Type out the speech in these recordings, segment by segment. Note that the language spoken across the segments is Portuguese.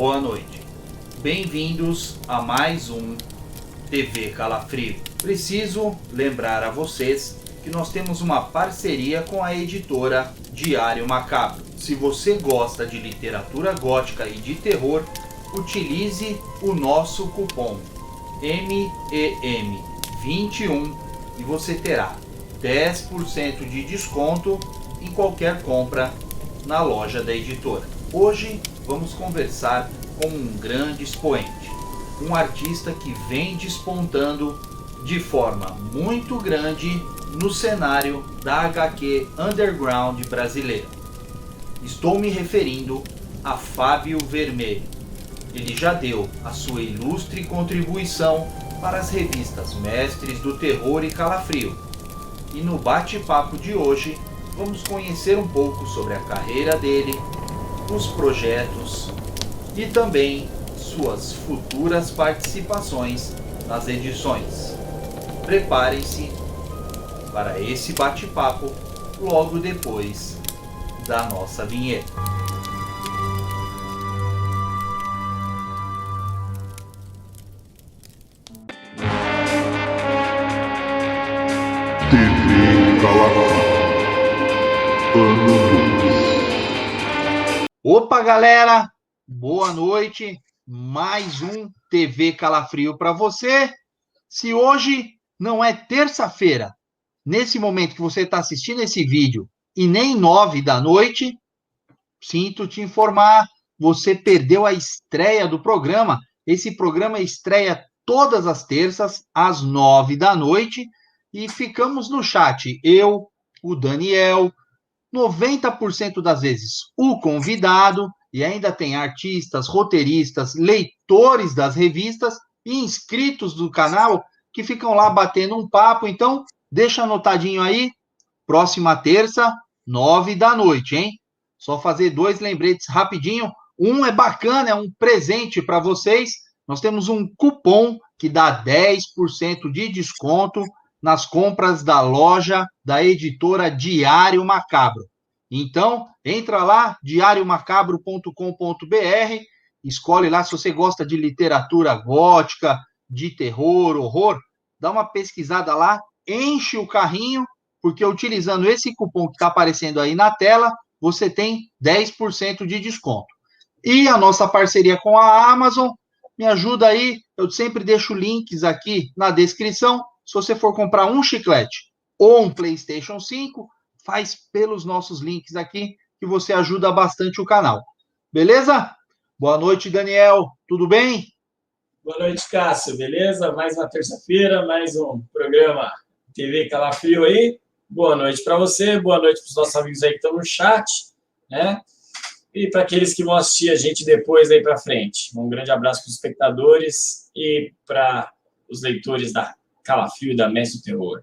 Boa noite. Bem-vindos a mais um TV Calafrio. Preciso lembrar a vocês que nós temos uma parceria com a editora Diário Macabro. Se você gosta de literatura gótica e de terror, utilize o nosso cupom MEM21 e você terá 10% de desconto em qualquer compra na loja da editora. Hoje vamos conversar com um grande expoente, um artista que vem despontando de forma muito grande no cenário da HQ underground brasileira. Estou me referindo a Fábio Vermelho. Ele já deu a sua ilustre contribuição para as revistas Mestres do Terror e Calafrio. E no bate-papo de hoje vamos conhecer um pouco sobre a carreira dele, os projetos e também suas futuras participações nas edições. Preparem-se para esse bate-papo logo depois da nossa vinheta. TV Calafrio. Ano 2. Opa, galera! Boa noite. Mais um TV Calafrio para você. Se hoje não é terça-feira, nesse momento que você está assistindo esse vídeo, e nem 9 da noite, sinto te informar, você perdeu a estreia do programa. Esse programa estreia todas as terças, às 9 da noite, e ficamos no chat, eu, o Daniel, 90% das vezes o convidado, e ainda tem artistas, roteiristas, leitores das revistas e inscritos do canal que ficam lá batendo um papo. Então, deixa anotadinho aí, próxima terça, 9 da noite, hein? Só fazer 2 lembretes rapidinho. Um é bacana, é um presente para vocês. Nós temos um cupom que dá 10% de desconto nas compras da loja da editora Diário Macabro. Então, entra lá, diariomacabro.com.br, escolhe lá se você gosta de literatura gótica, de terror, horror, dá uma pesquisada lá, enche o carrinho, porque utilizando esse cupom que está aparecendo aí na tela, você tem 10% de desconto. E a nossa parceria com a Amazon, me ajuda aí, eu sempre deixo links aqui na descrição. Se você for comprar um chiclete ou um PlayStation 5, faz pelos nossos links aqui, que você ajuda bastante o canal. Beleza? Boa noite, Daniel. Tudo bem? Boa noite, Cássio. Beleza? Mais uma terça-feira, mais um programa TV Calafrio aí. Boa noite para você, boa noite para os nossos amigos aí que estão no chat, né? E para aqueles que vão assistir a gente depois aí para frente. Um grande abraço para os espectadores e para os leitores da Calafrio e da Mestre do Terror.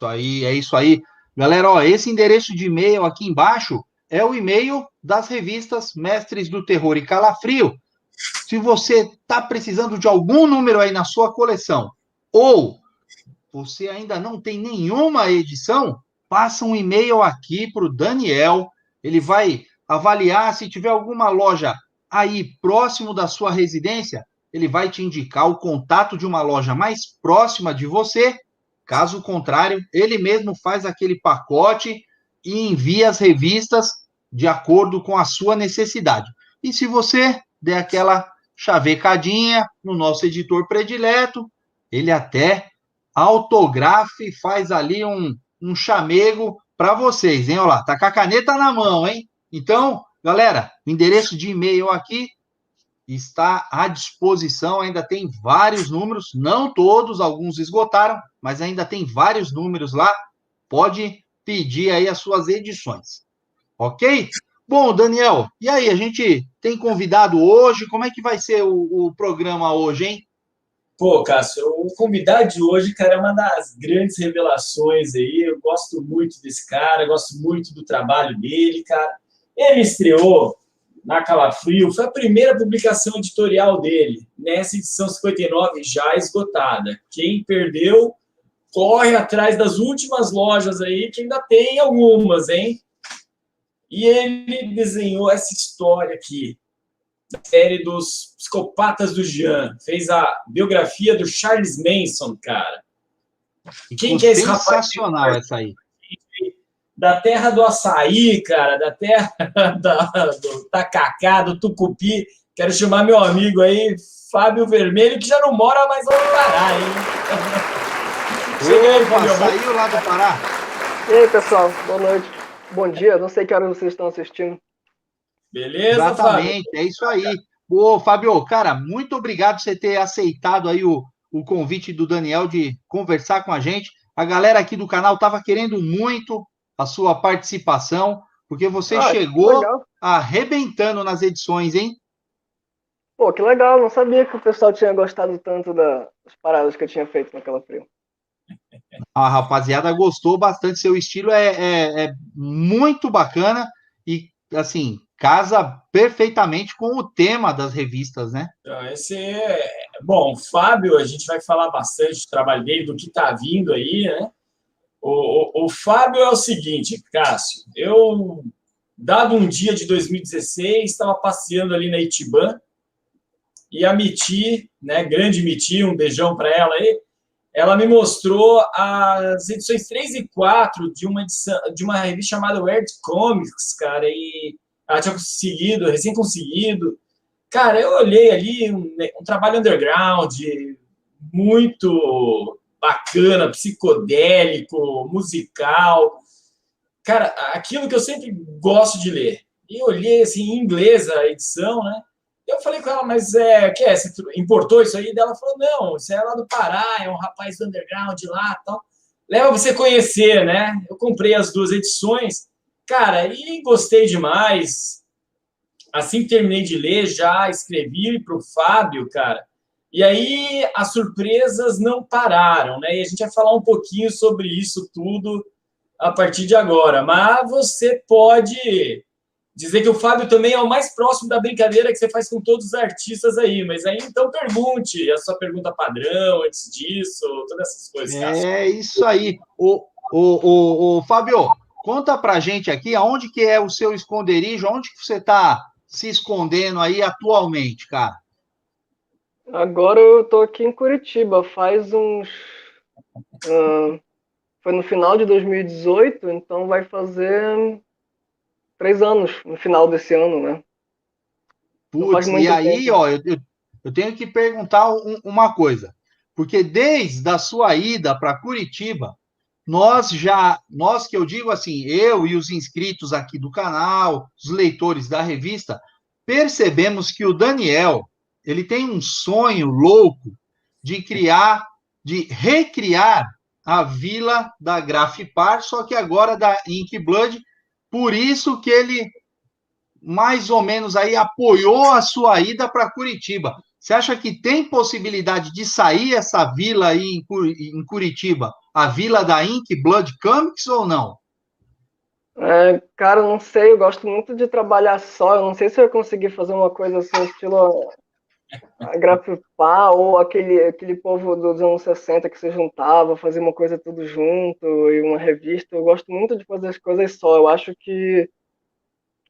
É isso aí. Galera, ó, esse endereço de e-mail aqui embaixo é o e-mail das revistas Mestres do Terror e Calafrio. Se você está precisando de algum número aí na sua coleção, ou você ainda não tem nenhuma edição, passa um e-mail aqui para o Daniel. Ele vai avaliar se tiver alguma loja aí próximo da sua residência, ele vai te indicar o contato de uma loja mais próxima de você. Caso contrário, ele mesmo faz aquele pacote e envia as revistas de acordo com a sua necessidade. E se você der aquela chavecadinha no nosso editor predileto, ele até autografa e faz ali um chamego para vocês, hein? Olha lá, tá com a caneta na mão, hein? Então, galera, o endereço de e-mail aqui está à disposição, ainda tem vários números, não todos, alguns esgotaram, mas ainda tem vários números lá, pode pedir aí as suas edições, ok? Bom, Daniel, e aí, a gente tem convidado hoje, como é que vai ser o programa hoje, hein? Pô, Cássio, o convidado de hoje, cara, é uma das grandes revelações aí. Eu gosto muito desse cara, gosto muito do trabalho dele, cara. Ele estreou na Calafrio, foi a primeira publicação editorial dele, nessa edição 59, já esgotada. Quem perdeu, corre atrás das últimas lojas aí, que ainda tem algumas, hein? E ele desenhou essa história aqui, série dos Psicopatas do Jean. Fez a biografia do Charles Manson, cara. Quem que é esse rapaz? Sensacional essa aí. Da terra do açaí, cara, da terra do tacacá, do tucupi. Quero chamar meu amigo aí, Fábio Vermelho, que já não mora mais lá no Pará, hein? Chega aí, Fábio. Saiu lá do Pará. E aí, pessoal, boa noite. Bom dia, não sei que hora vocês estão assistindo. Beleza, exatamente, Fábio? É isso aí. Ô, Fábio, cara, muito obrigado por você ter aceitado aí o convite do Daniel de conversar com a gente. A galera aqui do canal estava querendo muito a sua participação, porque você chegou arrebentando nas edições, hein? Pô, que legal, não sabia que o pessoal tinha gostado tanto das paradas que eu tinha feito naquela frio. A rapaziada gostou bastante, seu estilo é muito bacana e, assim, casa perfeitamente com o tema das revistas, né? Bom, o Fábio, a gente vai falar bastante do trabalho dele, do que está vindo aí, né? O Fábio é o seguinte, Cássio, eu, dado um dia de 2016, estava passeando ali na Itiban e a Miti, né, grande Miti, um beijão para ela aí, ela me mostrou as edições 3 e 4 de uma revista chamada Weird Comics, cara, e ela tinha conseguido, recém conseguido. Cara, eu olhei ali um trabalho underground, muito bacana, psicodélico, musical. Cara, aquilo que eu sempre gosto de ler. E eu olhei assim, em inglês a edição, né? Eu falei com ela, mas que é? Você importou isso aí? Ela falou, não, isso é lá do Pará, é um rapaz do underground lá e tal. Leva você conhecer, né? Eu comprei as 2 edições, cara, e gostei demais. Assim que terminei de ler, já escrevi para o Fábio, cara. E aí as surpresas não pararam, né? E a gente vai falar um pouquinho sobre isso tudo a partir de agora. Mas você pode dizer que o Fábio também é o mais próximo da brincadeira que você faz com todos os artistas aí. Mas aí, então, pergunte a sua pergunta padrão antes disso, todas essas coisas. É isso aí. O Fábio, conta pra gente aqui aonde que é o seu esconderijo, onde que você tá se escondendo aí atualmente, cara? Agora eu tô aqui em Curitiba, faz uns... foi no final de 2018, então vai fazer 3 anos no final desse ano, né? Putz, e aí, ó, eu tenho que perguntar uma coisa, porque desde a sua ida para Curitiba, nós que eu digo assim, eu e os inscritos aqui do canal, os leitores da revista, percebemos que o Daniel, ele tem um sonho louco de recriar a vila da Grafipar, só que agora da Ink Blood, por isso que ele mais ou menos aí apoiou a sua ida para Curitiba. Você acha que tem possibilidade de sair essa vila aí em Curitiba, a vila da Ink Blood Comics ou não? Cara, não sei, eu gosto muito de trabalhar só, eu não sei se eu conseguir fazer uma coisa assim, estilo Grafipar ou aquele povo dos anos 60 que se juntava, fazia uma coisa tudo junto e uma revista. Eu gosto muito de fazer as coisas só, eu acho que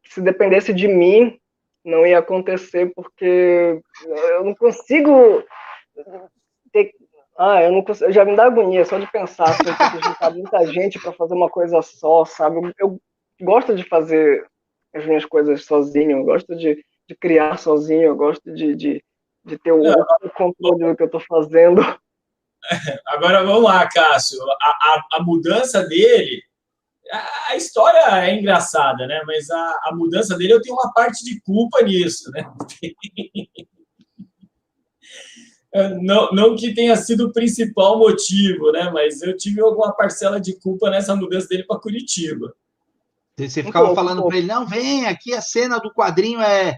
se dependesse de mim, não ia acontecer, porque eu não consigo ter... eu não consigo, já me dá agonia só de pensar que eu tenho que juntar muita gente para fazer uma coisa só, sabe? Eu gosto de fazer as minhas coisas sozinho, eu gosto de criar sozinho, eu gosto de ter o controle do que eu estou fazendo. Agora vamos lá, Cássio. A mudança dele, a história é engraçada, né? Mas a mudança dele, eu tenho uma parte de culpa nisso, né? Não que tenha sido o principal motivo, né? Mas eu tive alguma parcela de culpa nessa mudança dele para Curitiba. Você ficava falando para ele, não, vem aqui, a cena do quadrinho é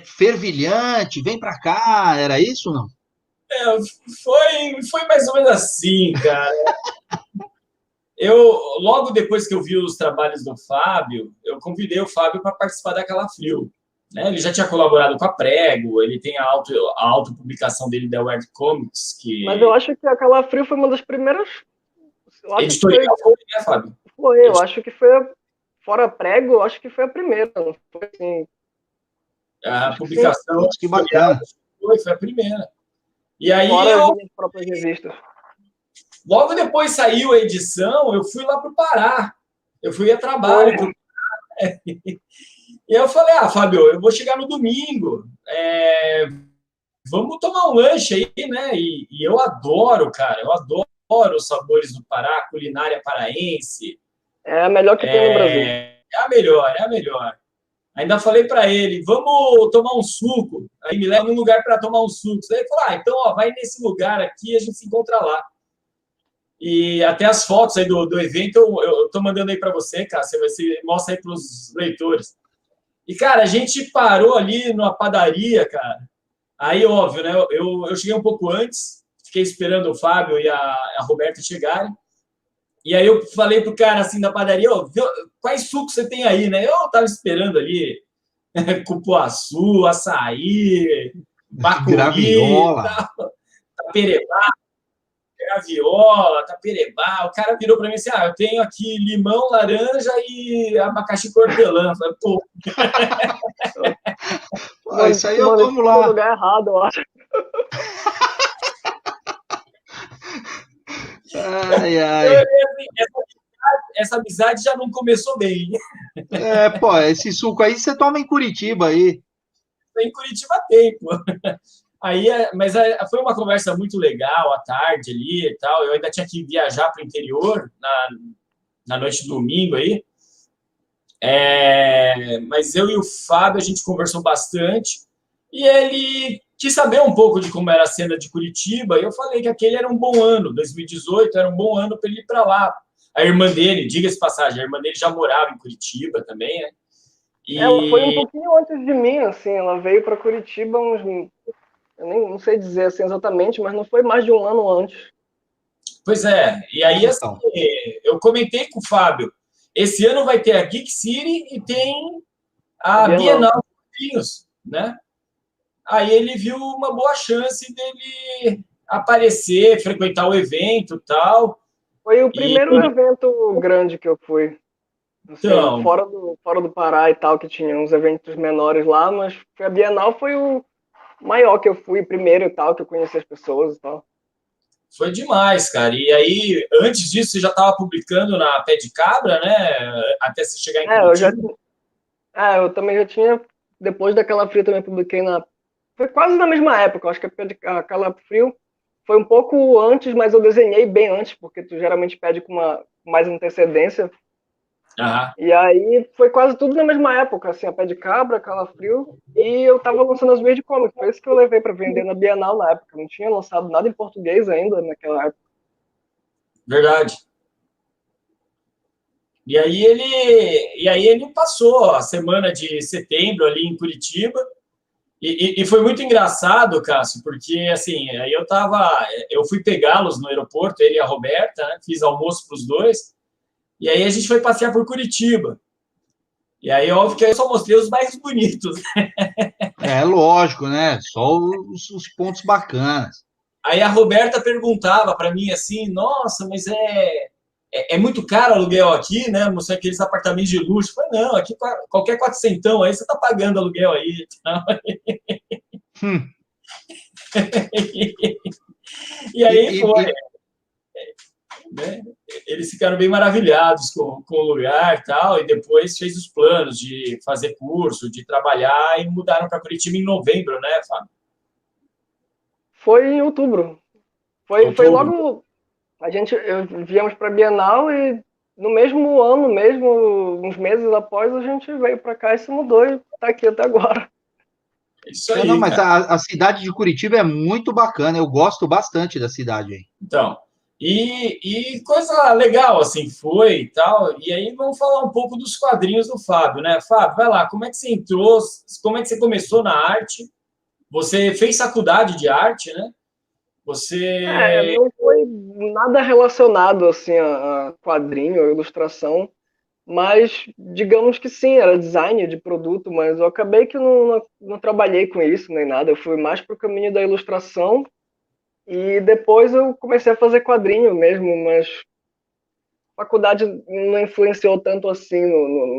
fervilhante, vem para cá, era isso ou não? Foi mais ou menos assim, cara. Logo depois que eu vi os trabalhos do Fábio, eu convidei o Fábio para participar da Calafrio. Né? Ele já tinha colaborado com a Prego, ele tem a autopublicação dele da Weird Comics. Mas eu acho que a Calafrio foi uma das primeiras... Editorial foi, né, Fábio? Eu acho que foi, fora a Prego, eu acho que foi a primeira, não foi assim... A Acho que sim. publicação Putz, que bacana. foi a primeira. E aí, Fora as minhas próprias revistas. logo depois saiu a edição, eu fui lá para o Pará. Eu fui a trabalho. Foi. E eu falei, Fábio, eu vou chegar no domingo. Vamos tomar um lanche aí, né? E eu adoro, cara, eu adoro os sabores do Pará, a culinária paraense. É a melhor que tem no Brasil. É a melhor, é a melhor. Ainda falei para ele, vamos tomar um suco. Aí me leva num lugar para tomar um suco. Aí ele falou, então ó, vai nesse lugar aqui, a gente se encontra lá. E até as fotos aí do evento eu tô mandando aí para você, cara. Você mostra aí para os leitores. E, cara, a gente parou ali numa padaria, cara. Aí, óbvio, né? Eu cheguei um pouco antes, fiquei esperando o Fábio e a Roberta chegarem. E aí eu falei pro cara assim da padaria, quais sucos você tem aí, né? Eu tava esperando ali cupuaçu, açaí, bacuri, Graviola. taperebá, graviola, taperebá. O cara virou para mim assim, eu tenho aqui limão, laranja e abacaxi hortelã. Eu falei, pô. Isso aí eu tomo lá. No lugar errado, eu acho. Ai, ai. Essa amizade já não começou bem. Pô, esse suco aí você toma em Curitiba aí. Em Curitiba tem, pô. Aí, mas foi uma conversa muito legal à tarde ali e tal. Eu ainda tinha que viajar para o interior na noite de domingo aí. Mas eu e o Fábio, a gente conversou bastante. E ele quis saber um pouco de como era a cena de Curitiba. E eu falei que aquele era um bom ano. 2018 era um bom ano para ele ir para lá. A irmã dele, diga-se passagem, a irmã dele já morava em Curitiba também, né? Ela foi um pouquinho antes de mim, assim. Ela veio para Curitiba eu nem não sei dizer assim exatamente, mas não foi mais de um ano antes. Pois é. E aí, assim, eu comentei com o Fábio. Esse ano vai ter a Geek City e tem a Bienal de Quadrinhos, né? Aí ele viu uma boa chance dele aparecer, frequentar o evento e tal. Foi o primeiro evento grande que eu fui. Assim, Então, fora do Pará e tal, que tinha uns eventos menores lá, mas a Bienal foi o maior que eu fui primeiro e tal, que eu conheci as pessoas e tal. Foi demais, cara. E aí, antes disso, você já estava publicando na Pé de Cabra, né? Até você chegar em Curitiba. Eu também já tinha, depois daquela Frio, também publiquei foi quase na mesma época, eu acho que a Calafrio foi um pouco antes, mas eu desenhei bem antes, porque tu geralmente pede com mais antecedência. E aí foi quase tudo na mesma época, assim, a Pé de Cabra, Calafrio, e eu tava lançando as Weird Comics, foi isso que eu levei para vender na Bienal na época, não tinha lançado nada em português ainda naquela época. Verdade. E aí ele passou a semana de setembro ali em Curitiba, e foi muito engraçado, Cássio, porque assim, aí eu fui pegá-los no aeroporto, ele e a Roberta, né, fiz almoço para os dois, e aí a gente foi passear por Curitiba. E aí, óbvio que eu só mostrei os mais bonitos. Lógico, né? Só os pontos bacanas. Aí a Roberta perguntava para mim assim, nossa, mas é muito caro o aluguel aqui, né? Não sei, aqueles apartamentos de luxo. Eu falei, não, aqui qualquer 400 aí você tá pagando aluguel aí. E aí foi. Né? Eles ficaram bem maravilhados com o lugar e tal, e depois fez os planos de fazer curso, de trabalhar, e mudaram para Curitiba em novembro, né, Fábio? Foi em outubro. Foi logo... viemos para a Bienal e no mesmo ano, uns meses após, a gente veio para cá e se mudou e está aqui até agora. Isso aí, não, mas a cidade de Curitiba é muito bacana, eu gosto bastante da cidade aí. Então, e coisa legal, assim, foi e tal. E aí vamos falar um pouco dos quadrinhos do Fábio, né? Fábio, vai lá, como é que você entrou? Como é que você começou na arte? Você fez faculdade de arte, né? Não foi nada relacionado, assim, a quadrinho, a ilustração, mas digamos que sim, era design de produto, mas eu acabei que não trabalhei com isso nem nada, eu fui mais pro caminho da ilustração. E depois eu comecei a fazer quadrinho mesmo, mas faculdade não influenciou tanto assim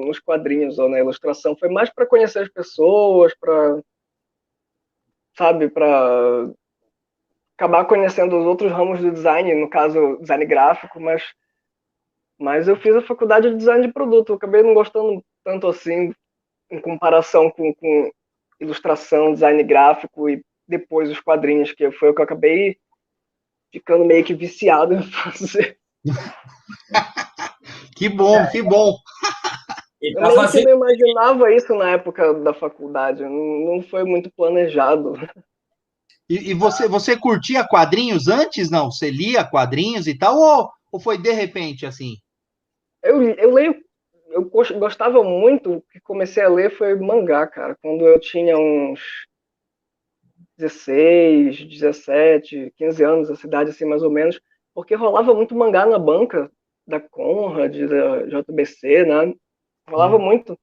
nos quadrinhos ou na ilustração. Foi mais para conhecer as pessoas, para acabar conhecendo os outros ramos do design, no caso, design gráfico, mas eu fiz a faculdade de design de produto. Eu acabei não gostando tanto assim, em comparação com ilustração, design gráfico e depois os quadrinhos, que foi o que eu acabei ficando meio que viciado em fazer. Que bom, que bom. Ele Eu tá meio que fazendo. não imaginava isso na época da faculdade, não foi muito planejado. E você curtia quadrinhos antes, não? Você lia quadrinhos e tal, ou foi de repente assim? Eu leio, gostava muito, o que comecei a ler foi mangá, cara, quando eu tinha uns 16, 17, 15 anos, a cidade assim mais ou menos, porque rolava muito mangá na banca da Conrad, da JBC, né? Rolava Hum. muito.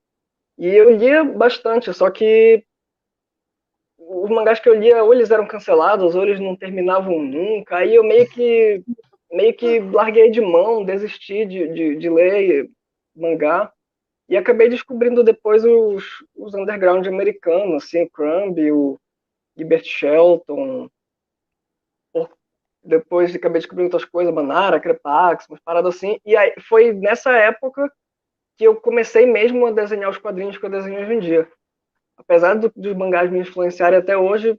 E eu lia bastante, só que os mangás que eu lia, ou eles eram cancelados, ou eles não terminavam nunca. Aí eu meio que larguei de mão, desisti de ler mangá. E acabei descobrindo depois os underground americanos, assim, o Crumb, o Gilbert Shelton. Depois acabei descobrindo outras coisas, Manara, Crepax, umas paradas assim. E aí foi nessa época que eu comecei mesmo a desenhar os quadrinhos que eu desenho hoje em dia. Apesar dos mangás me influenciarem até hoje,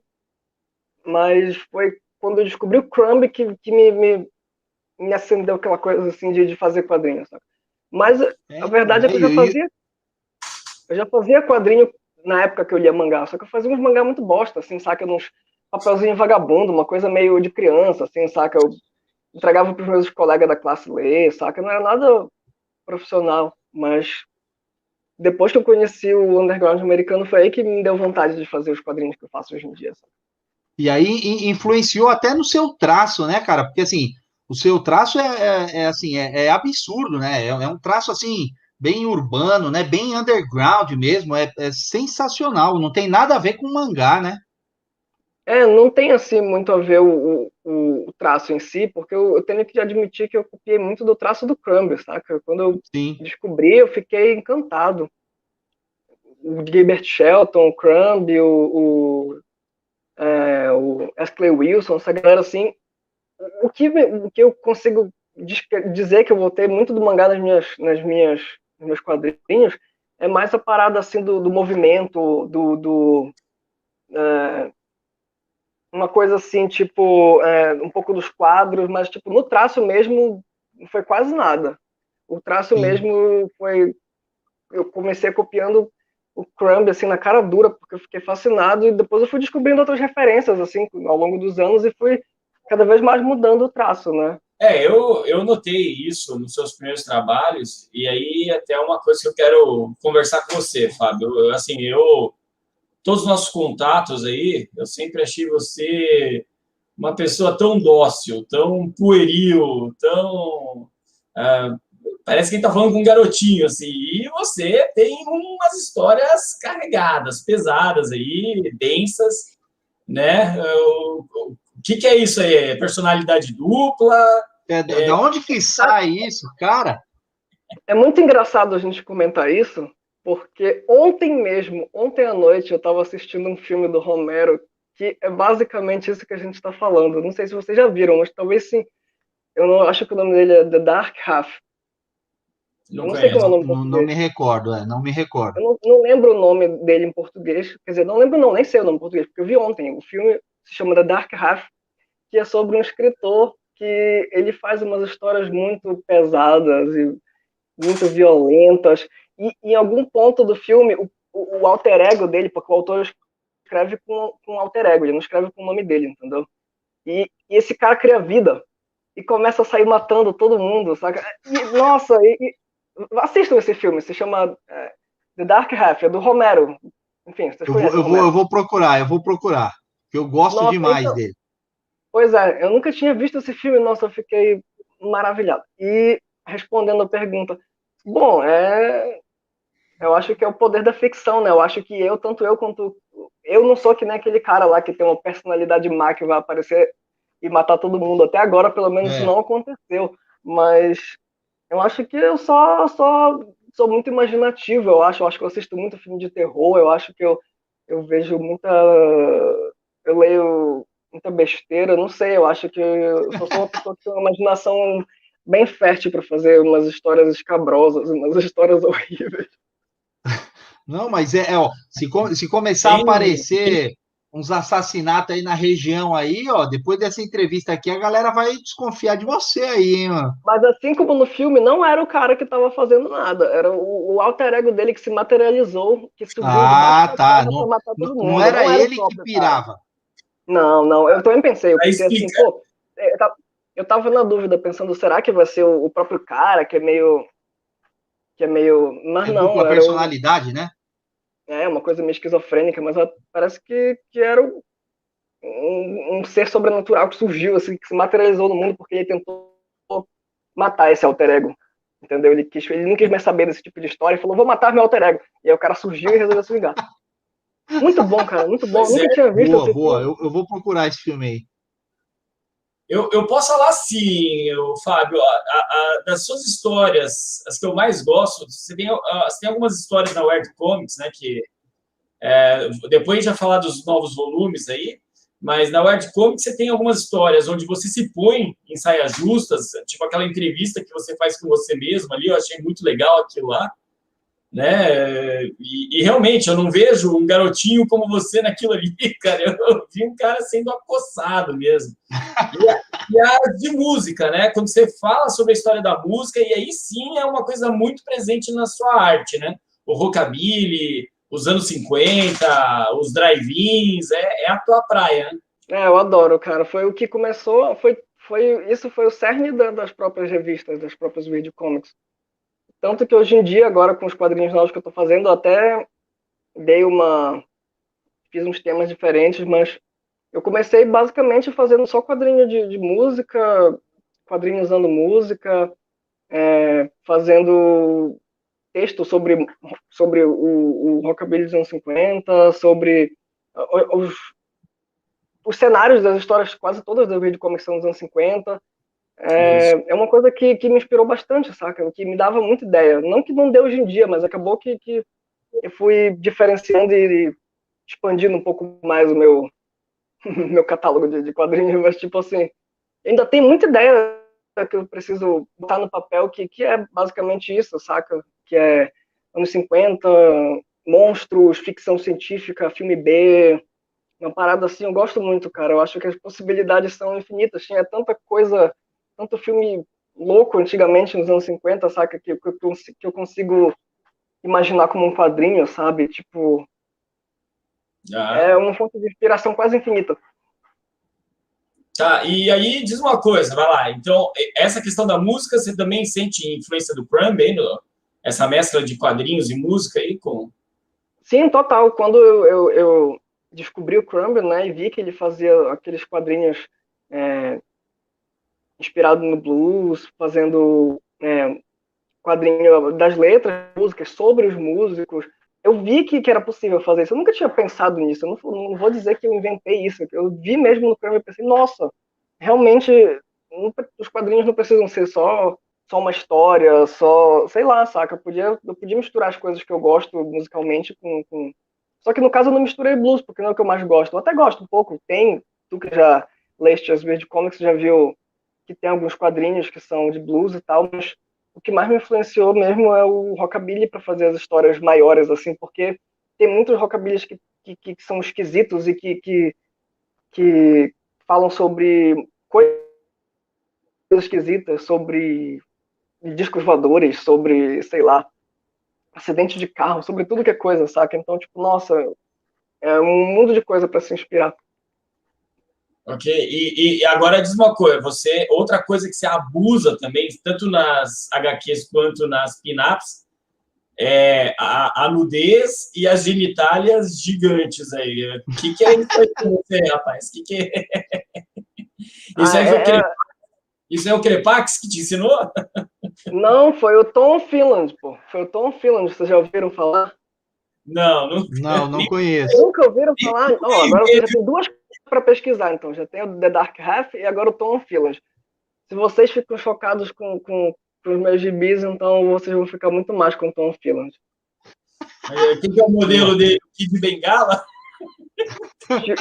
mas foi quando eu descobri o Crumb que me acendeu aquela coisa assim de fazer quadrinhos. Sabe? Mas a Então, verdade é que eu já fazia quadrinho na época que eu lia mangá, só que eu fazia uns mangá muito bosta, assim, saca? Uns papelzinho vagabundo, uma coisa meio de criança, assim, saca? Eu entregava para os meus colegas da classe ler, saca? Não era nada profissional, mas depois que eu conheci o underground americano, foi aí que me deu vontade de fazer os quadrinhos que eu faço hoje em dia. Sabe? e aí influenciou até no seu traço, né, cara? Porque assim, o seu traço assim, é absurdo, né? É um traço assim, bem urbano, né? Bem underground mesmo, é sensacional, não tem nada a ver com mangá, né? Não tem assim muito a ver o traço em si, porque eu tenho que admitir que eu copiei muito do traço do Crumb, saca? Quando eu Sim. descobri, eu fiquei encantado. O Gilbert Shelton, o Crumb, o Ashley Wilson, essa galera assim, o que eu consigo dizer que eu voltei muito do mangá nos meus quadrinhos é mais a parada assim do movimento, uma coisa assim, tipo, um pouco dos quadros, mas tipo, no traço mesmo não foi quase nada. O traço Sim. mesmo foi. Eu comecei copiando o Crumb assim na cara dura, porque eu fiquei fascinado, e depois eu fui descobrindo outras referências assim ao longo dos anos e fui cada vez mais mudando o traço, né? Eu notei isso nos seus primeiros trabalhos, e aí até uma coisa que eu quero conversar com você, Fábio. Assim, todos os nossos contatos aí, eu sempre achei você uma pessoa tão dócil, tão pueril, tão. ah, Parece que a gente tá falando com um garotinho, assim. E você tem umas histórias carregadas, pesadas aí, densas, né? O que é isso aí? É personalidade dupla? Da onde que sai isso, cara? É muito engraçado a gente comentar isso, porque ontem à noite, eu estava assistindo um filme do Romero que é basicamente isso que a gente está falando. Não sei se vocês já viram, mas talvez sim. Eu não acho que o nome dele é The Dark Half. Eu Não não sei como é o conheço. nome em Não português. me recordo, não me recordo. Eu não lembro o nome dele em português. Quer dizer, não lembro não, nem sei o nome em português, porque eu vi ontem. O filme se chama The Dark Half, que é sobre um escritor que ele faz umas histórias muito pesadas e muito violentas. E em algum ponto do filme, o alter ego dele, porque o autor escreve com alter ego, ele não escreve com o nome dele, entendeu? E esse cara cria vida e começa a sair matando todo mundo, saca? E, nossa, assistam esse filme, se chama The Dark Half, é do Romero. Enfim, vocês conhecem o Eu Romero. vou procurar, que eu gosto Nossa, demais então, dele. pois é, eu nunca tinha visto esse filme, nossa, eu fiquei maravilhado. E respondendo a pergunta, bom, eu acho que é o poder da ficção, né? Eu acho que tanto eu quanto. Eu não sou que nem aquele cara lá que tem uma personalidade má que vai aparecer e matar todo mundo. Até agora, pelo menos, isso É. não aconteceu. Mas Eu acho que eu só sou muito imaginativo, eu acho que eu assisto muito filme de terror, eu acho que eu vejo muita. Eu leio muita besteira, não sei, eu acho que eu só sou uma pessoa que tem uma imaginação bem fértil para fazer umas histórias escabrosas, umas histórias horríveis. Não, mas ó, se começar a Tem, aparecer uns assassinatos aí na região aí, ó, depois dessa entrevista aqui, a galera vai desconfiar de você aí, hein, mano. Mas assim como no filme, não era o cara que estava fazendo nada, era o alter ego dele que se materializou, que subiu debaixo Ah, da tá. terra para matar todo Não mundo, era não era o ele que próprio cara. pirava. Não, não, eu também pensei, eu Aí pensei assim, explica. pô, eu tava na dúvida, pensando, será que vai ser o próprio cara que é meio, mas É não, dupla era personalidade, né? uma coisa meio esquizofrênica, mas parece que era um ser sobrenatural que surgiu, assim, que se materializou no mundo porque ele tentou matar esse alter ego, entendeu? Ele não quis mais saber desse tipo de história e falou, vou matar meu alter ego. E aí o cara surgiu e resolveu se vingar. Muito bom, cara, muito bom. Eu Pois é. nunca tinha visto Boa, esse boa. filme. Eu vou procurar esse filme aí. Eu posso falar sim, Fábio, das suas histórias, as que eu mais gosto, você tem algumas histórias na Weird Comics, né, que depois a gente vai falar dos novos volumes aí, mas na Weird Comics você tem algumas histórias onde você se põe em saias justas, tipo aquela entrevista que você faz com você mesmo ali, eu achei muito legal aquilo lá, né? E realmente eu não vejo um garotinho como você naquilo ali, cara. Eu vi um cara sendo acossado mesmo. E a de música, né? Quando você fala sobre a história da música, e aí sim é uma coisa muito presente na sua arte, né? O rockabilly, os anos 50, os drive-ins, é a tua praia, né? Eu adoro, cara. Foi o que começou, isso foi o cerne das próprias revistas, das próprias Weird Comics. Tanto que hoje em dia, agora com os quadrinhos novos que eu tô fazendo, eu até dei uma. Fiz uns temas diferentes, mas eu comecei basicamente fazendo só quadrinho de música, quadrinho usando música, fazendo texto sobre o rockabilly dos anos 50, sobre os, os cenários das histórias, quase todas das Weird Comics são dos anos 50. Isso. É uma coisa que me inspirou bastante, saca? Que me dava muita ideia. Não que não dê hoje em dia, mas acabou que eu fui diferenciando e expandindo um pouco mais o meu, meu catálogo de quadrinhos, mas tipo assim, ainda tem muita ideia que eu preciso botar no papel que é basicamente isso, saca? Que é anos 50, monstros, ficção científica, filme B, uma parada assim, eu gosto muito, cara. Eu acho que as possibilidades são infinitas. Tinha tanta coisa, tanto filme louco antigamente, nos anos 50, saca? Que eu consigo imaginar como um quadrinho, sabe? Tipo, Ah, é uma fonte de inspiração quase infinita. tá, e aí diz uma coisa, vai lá. Então, essa questão da música, você também sente influência do Crumb aí, essa mescla de quadrinhos e música aí com. Sim, total. Quando eu descobri o Crumb, né, e vi que ele fazia aqueles quadrinhos é, inspirados no blues, fazendo quadrinho das letras, músicas sobre os músicos. Eu vi que era possível fazer isso. Eu nunca tinha pensado nisso. Eu não vou dizer que eu inventei isso. Eu vi mesmo no Crumb e pensei, nossa, realmente os quadrinhos não precisam ser só uma história, só, sei lá, saca? Eu podia misturar as coisas que eu gosto musicalmente com. Só que no caso eu não misturei blues, porque não é o que eu mais gosto. Eu até gosto um pouco. Tu que já leste as Weird Comics, já viu que tem alguns quadrinhos que são de blues e tal, mas o que mais me influenciou mesmo é o rockabilly para fazer as histórias maiores, assim, porque tem muitos rockabillys que são esquisitos e que falam sobre coisas esquisitas, sobre discos voadores, sobre, sei lá, acidente de carro, sobre tudo que é coisa, saca? Então, tipo, nossa, é um mundo de coisa para se inspirar. Ok? E agora diz uma coisa, outra coisa que você abusa também, tanto nas HQs quanto nas pin-ups, é a nudez e as genitálias gigantes aí. O que é isso aí com você, rapaz? Que é? Isso Ah, aí foi isso é o Crepax que te ensinou? Não, foi o Tom Finland, pô. Foi o Tom Finland, vocês já ouviram falar? Não, não, Não, não nem, conheço. Nunca ouviram nem falar? Ó, agora você já tem duas para pesquisar, então. Já tem o The Dark Half e agora o Tom Finland. Se vocês ficam chocados com os meus gibis, então vocês vão ficar muito mais com o Tom Holland. Quem que é o modelo dele? Kid Bengala?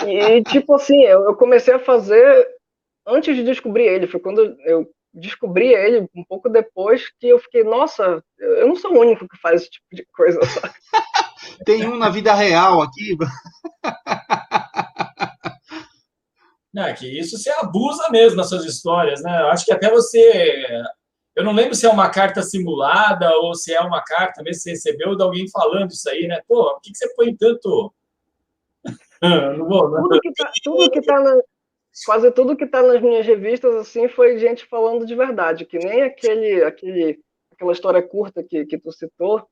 E, tipo assim, eu comecei a fazer antes de descobrir ele. Foi quando eu descobri ele, um pouco depois, que eu fiquei, nossa, eu não sou o único que faz esse tipo de coisa, sabe? Tem um na vida real aqui. Não, é que isso você abusa mesmo nas suas histórias, né? Eu acho que até você. Eu não lembro se é uma carta simulada ou se é uma carta mesmo que você recebeu de alguém falando isso aí, né? Pô, por que você põe tanto. Não vou, não. Quase tudo que tá nas minhas revistas, assim, foi gente falando de verdade, que nem aquela história curta que tu citou,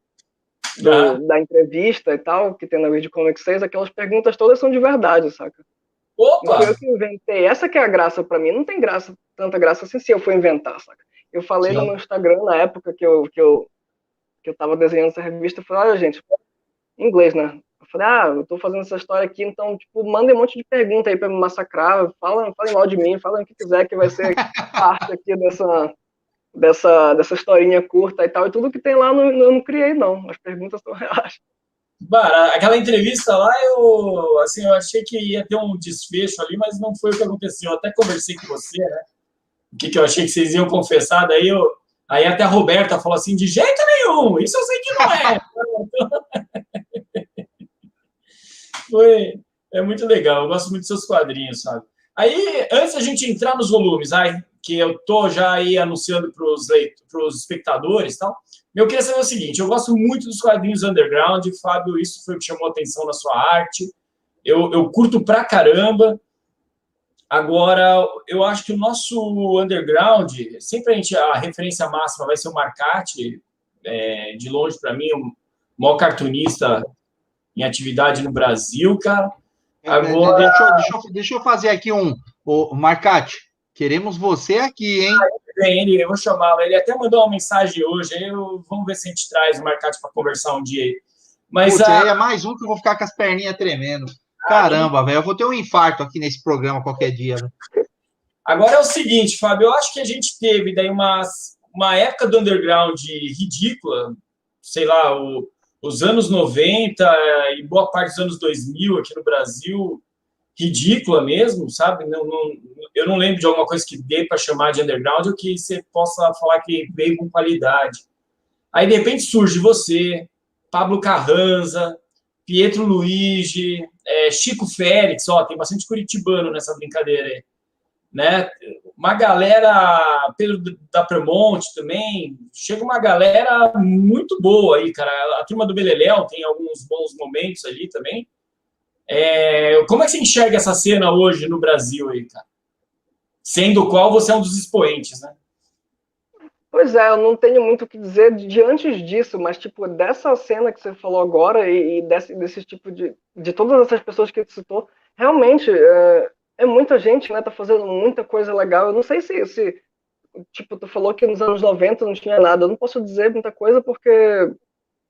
da entrevista e tal, que tem na Weird Comic 6, aquelas perguntas todas são de verdade, saca? Não fui Opa! eu que inventei. Essa que é a graça pra mim. Não tem tanta graça assim se eu for inventar, saca? Eu falei no Sim. meu Instagram na época que eu tava desenhando essa revista, eu falei, olha, gente, em inglês, né? Eu falei, eu tô fazendo essa história aqui, então, tipo, mandem um monte de pergunta aí pra me massacrar, falem mal de mim, falem o que quiser, que vai ser parte aqui dessa historinha curta e tal. E tudo que tem lá eu não criei, não. As perguntas são reais. Aquela entrevista lá, eu achei que ia ter um desfecho ali, mas não foi o que aconteceu. Eu até conversei com você, né? O que eu achei que vocês iam confessar, aí até a Roberta falou assim, de jeito nenhum, isso eu sei que não é. É muito legal, eu gosto muito dos seus quadrinhos, sabe? Aí, antes da gente entrar nos volumes, que eu tô já aí anunciando para os espectadores e tal, eu queria saber o seguinte, eu gosto muito dos quadrinhos underground, Fábio, isso foi o que chamou atenção na sua arte, eu curto pra caramba. Agora, eu acho que o nosso underground, sempre a referência máxima vai ser o Marcati, de longe para mim, o maior cartunista em atividade no Brasil, cara. Agora, Deixa eu fazer aqui Marcati, queremos você aqui, hein? eu vou chamá-lo. Ele até mandou uma mensagem hoje. Vamos ver se a gente traz o Marcati para conversar um dia aí. Mas aí é mais um que eu vou ficar com as perninhas tremendo. Caramba, velho, eu vou ter um infarto aqui nesse programa qualquer dia. Né? Agora é o seguinte, Fábio, eu acho que a gente teve daí uma época do underground ridícula, sei lá, os anos 90 e boa parte dos anos 2000 aqui no Brasil, ridícula mesmo, sabe? Eu não lembro de alguma coisa que dê para chamar de underground ou que você possa falar que veio com qualidade. Aí, de repente, surge você, Pablo Carranza, Pietro Luigi, Chico Félix, tem bastante curitibano nessa brincadeira aí, né? Uma galera, Pedro da Premonte também, chega uma galera muito boa aí, cara. A turma do Beleléu tem alguns bons momentos ali também. Como é que você enxerga essa cena hoje no Brasil aí, cara? Sendo o qual você é um dos expoentes, né? Pois é, eu não tenho muito o que dizer de antes disso, mas, tipo, dessa cena que você falou agora e desse tipo de todas essas pessoas que você citou, realmente é muita gente, né? Tá fazendo muita coisa legal. Eu não sei se tipo, tu falou que nos anos 90 não tinha nada. Eu não posso dizer muita coisa porque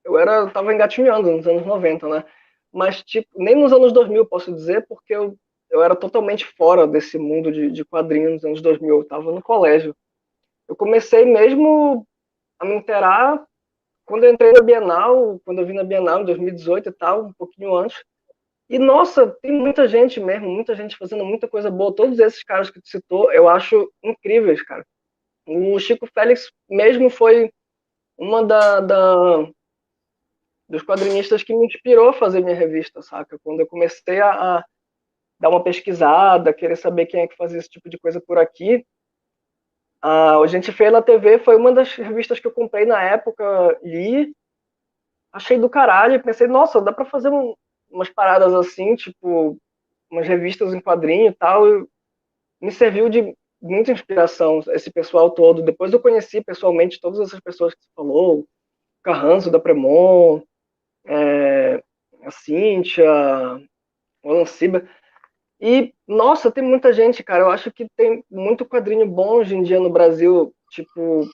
eu tava engatinhando nos anos 90, né? Mas, tipo, nem nos anos 2000 eu posso dizer porque eu era totalmente fora desse mundo de quadrinhos nos anos 2000. Eu tava no colégio. Eu comecei mesmo a me inteirar quando eu entrei na Bienal, quando eu vim na Bienal em 2018 e tal, um pouquinho antes. E, nossa, tem muita gente mesmo, muita gente fazendo muita coisa boa. Todos esses caras que tu citou, eu acho incríveis, cara. O Chico Félix mesmo foi uma dos quadrinistas que me inspirou a fazer minha revista, saca? Quando eu comecei a dar uma pesquisada, querer saber quem é que fazia esse tipo de coisa por aqui, a Gente Feia na TV foi uma das revistas que eu comprei na época, li, achei do caralho e pensei, nossa, dá pra fazer umas paradas assim, tipo, umas revistas em quadrinho e tal. E me serviu de muita inspiração esse pessoal todo. Depois eu conheci pessoalmente todas essas pessoas que você falou, o Carranzo da Premon, a Cíntia, o Alan Ciba. E, nossa, tem muita gente, cara. Eu acho que tem muito quadrinho bom hoje em dia no Brasil. Tipo,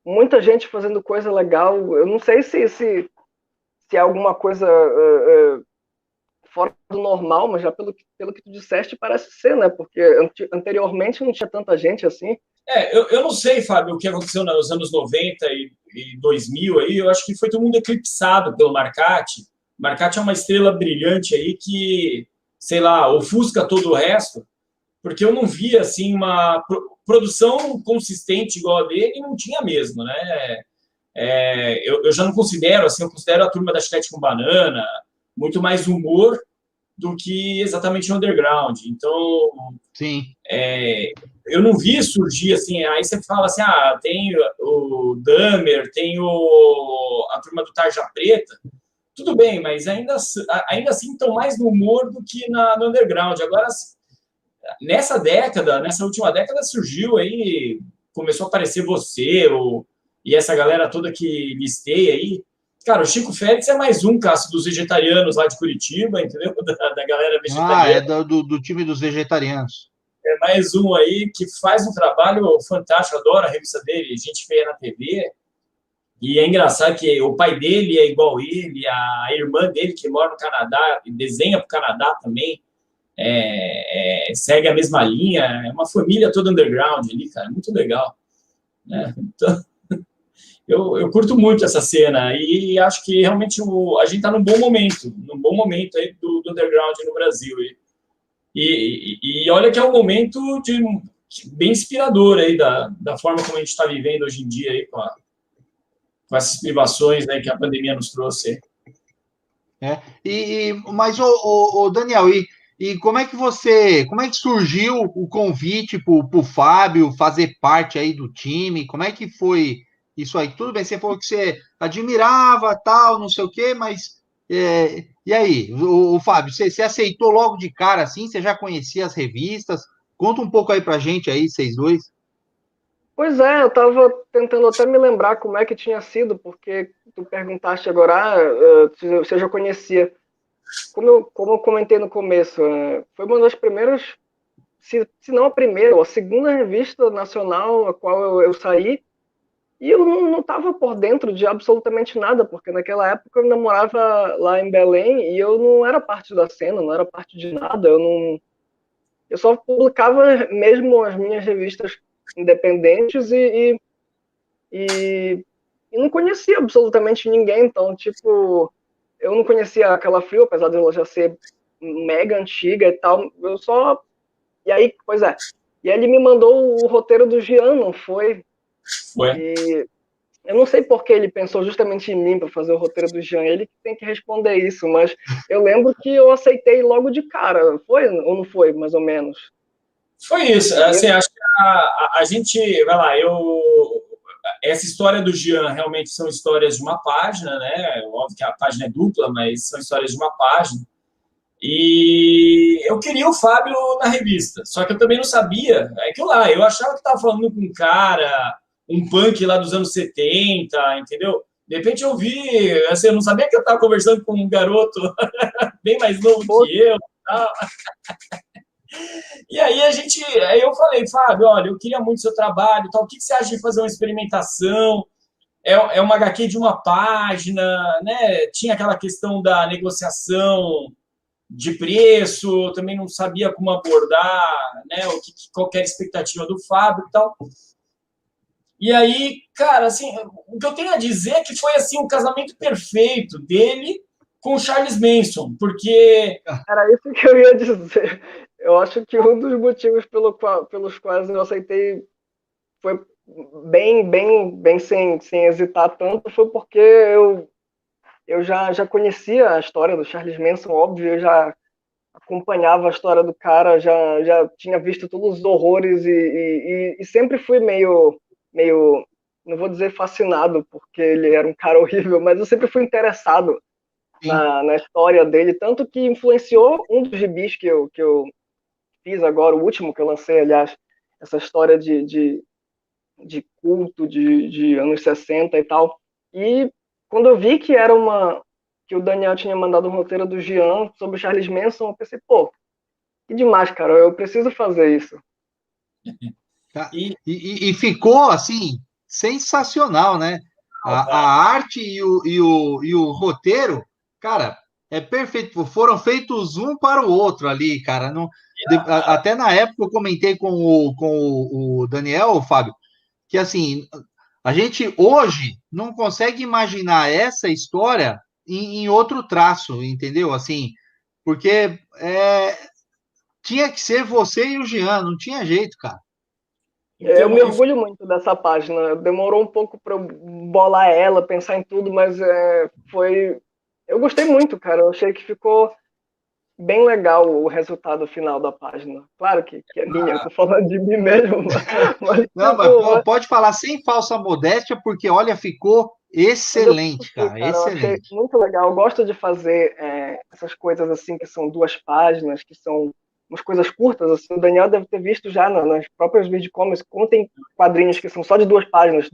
muita gente fazendo coisa legal. Eu não sei se é alguma coisa fora do normal, mas já pelo que tu disseste, parece ser, né? Porque anteriormente não tinha tanta gente assim. Eu não sei, Fábio, o que aconteceu nos anos 90 e 2000 aí, eu acho que foi todo mundo eclipsado pelo Marcati. O Marcati é uma estrela brilhante aí que, sei lá, ofusca todo o resto, porque eu não via, assim, uma produção consistente igual a dele, não tinha mesmo, né? Eu já não considero, assim, eu considero a turma da Chiclete com Banana muito mais humor do que exatamente underground. Então, Sim. eu não vi surgir assim. Aí você fala assim: tem o Dahmer, tem a turma do Tarja Preta. Tudo bem, mas ainda assim estão mais no humor do que no underground. Agora, nessa última década, surgiu aí, começou a aparecer você, e essa galera toda que listei aí. Cara, o Chico Félix é mais um caso dos vegetarianos lá de Curitiba, entendeu? Da galera vegetariana. É do time dos vegetarianos. É mais um aí que faz um trabalho fantástico, adoro a revista dele, Gente Feia na TV. E é engraçado que o pai dele é igual ele, a irmã dele, que mora no Canadá, e desenha para o Canadá também, segue a mesma linha. É uma família toda underground ali, cara, muito legal. Né? Então, eu curto muito essa cena e acho que realmente a gente está num bom momento aí do underground no Brasil. E olha que é um momento bem inspirador aí da forma como a gente está vivendo hoje em dia aí com essas privações, né, que a pandemia nos trouxe. Mas o Daniel, como é que surgiu o convite para o Fábio fazer parte aí do time? Como é que foi isso aí? Tudo bem, você falou que você admirava, tal, não sei o quê, mas e aí, o Fábio, você aceitou logo de cara assim? Você já conhecia as revistas? Conta um pouco aí pra gente aí, vocês dois. Pois é, eu estava tentando até me lembrar como é que tinha sido, porque tu perguntaste agora, se eu já conhecia. Como eu comentei no começo, foi uma das primeiras, se não a primeira, ou a segunda revista nacional a qual eu saí, e eu não estava por dentro de absolutamente nada, porque naquela época eu ainda morava lá em Belém e eu não era parte da cena, não era parte de nada, eu só publicava mesmo as minhas revistas independentes e não conhecia absolutamente ninguém, então, tipo, eu não conhecia aquela Frio, apesar de ela já ser mega antiga e tal, eu só... E aí, pois é, e aí ele me mandou o roteiro do Jean, não foi? Foi. E eu não sei por que ele pensou justamente em mim para fazer o roteiro do Jean, ele que tem que responder isso, mas eu lembro que eu aceitei logo de cara, foi ou não foi, mais ou menos? Foi isso, assim, acho que a gente, vai lá, essa história do Jean realmente são histórias de uma página, né? Óbvio que a página é dupla, mas são histórias de uma página. E eu queria o Fábio na revista, só que eu também não sabia. É que lá, eu achava que estava falando com um cara, um punk lá dos anos 70, entendeu? De repente eu vi, assim, eu não sabia que eu estava conversando com um garoto bem mais novo que eu. Tal. E aí eu falei, Fábio, olha, eu queria muito seu trabalho, tal. O que você acha de fazer uma experimentação? É uma HQ de uma página, né? Tinha aquela questão da negociação de preço, também não sabia como abordar, né? Qual que era a expectativa do Fábio e tal. E aí, cara, assim, o que eu tenho a dizer é que foi assim um casamento perfeito dele com o Charles Manson, porque... Era isso que eu ia dizer. Eu acho que um dos motivos pelos quais eu aceitei foi bem sem hesitar tanto, foi porque eu já conhecia a história do Charles Manson, óbvio, eu já acompanhava a história do cara, já tinha visto todos os horrores e sempre fui meio, não vou dizer fascinado, porque ele era um cara horrível, mas eu sempre fui interessado na história dele, tanto que influenciou um dos gibis que eu fiz agora, o último que eu lancei, aliás, essa história de culto de anos 60 e tal. E quando eu vi que o Daniel tinha mandado um roteiro do Jean sobre o Charles Manson, eu pensei, pô, que demais, cara, eu preciso fazer isso. E ficou, assim, sensacional, né? A arte e o roteiro, cara, É perfeito. Foram feitos um para o outro ali, cara. Não, até na época eu comentei com o Daniel, Fábio, que assim, a gente hoje não consegue imaginar essa história em outro traço, entendeu? Assim, porque tinha que ser você e o Jean, não tinha jeito, cara. Eu Então, me orgulho muito dessa página. Demorou um pouco para eu bolar ela, pensar em tudo, mas foi. Eu gostei muito, cara. Eu achei que ficou bem legal o resultado final da página. Claro que é minha, eu tô falando de mim mesmo, mas Não, mas tipo, pode falar sem falsa modéstia, porque olha, ficou mas eu excelente, curti, cara, cara, eu achei excelente. muito legal. Eu gosto de fazer essas coisas assim, que são 2 páginas, que são umas coisas curtas, assim. O Daniel deve ter visto já nas próprias videocomics, como tem quadrinhos que são só de 2 páginas,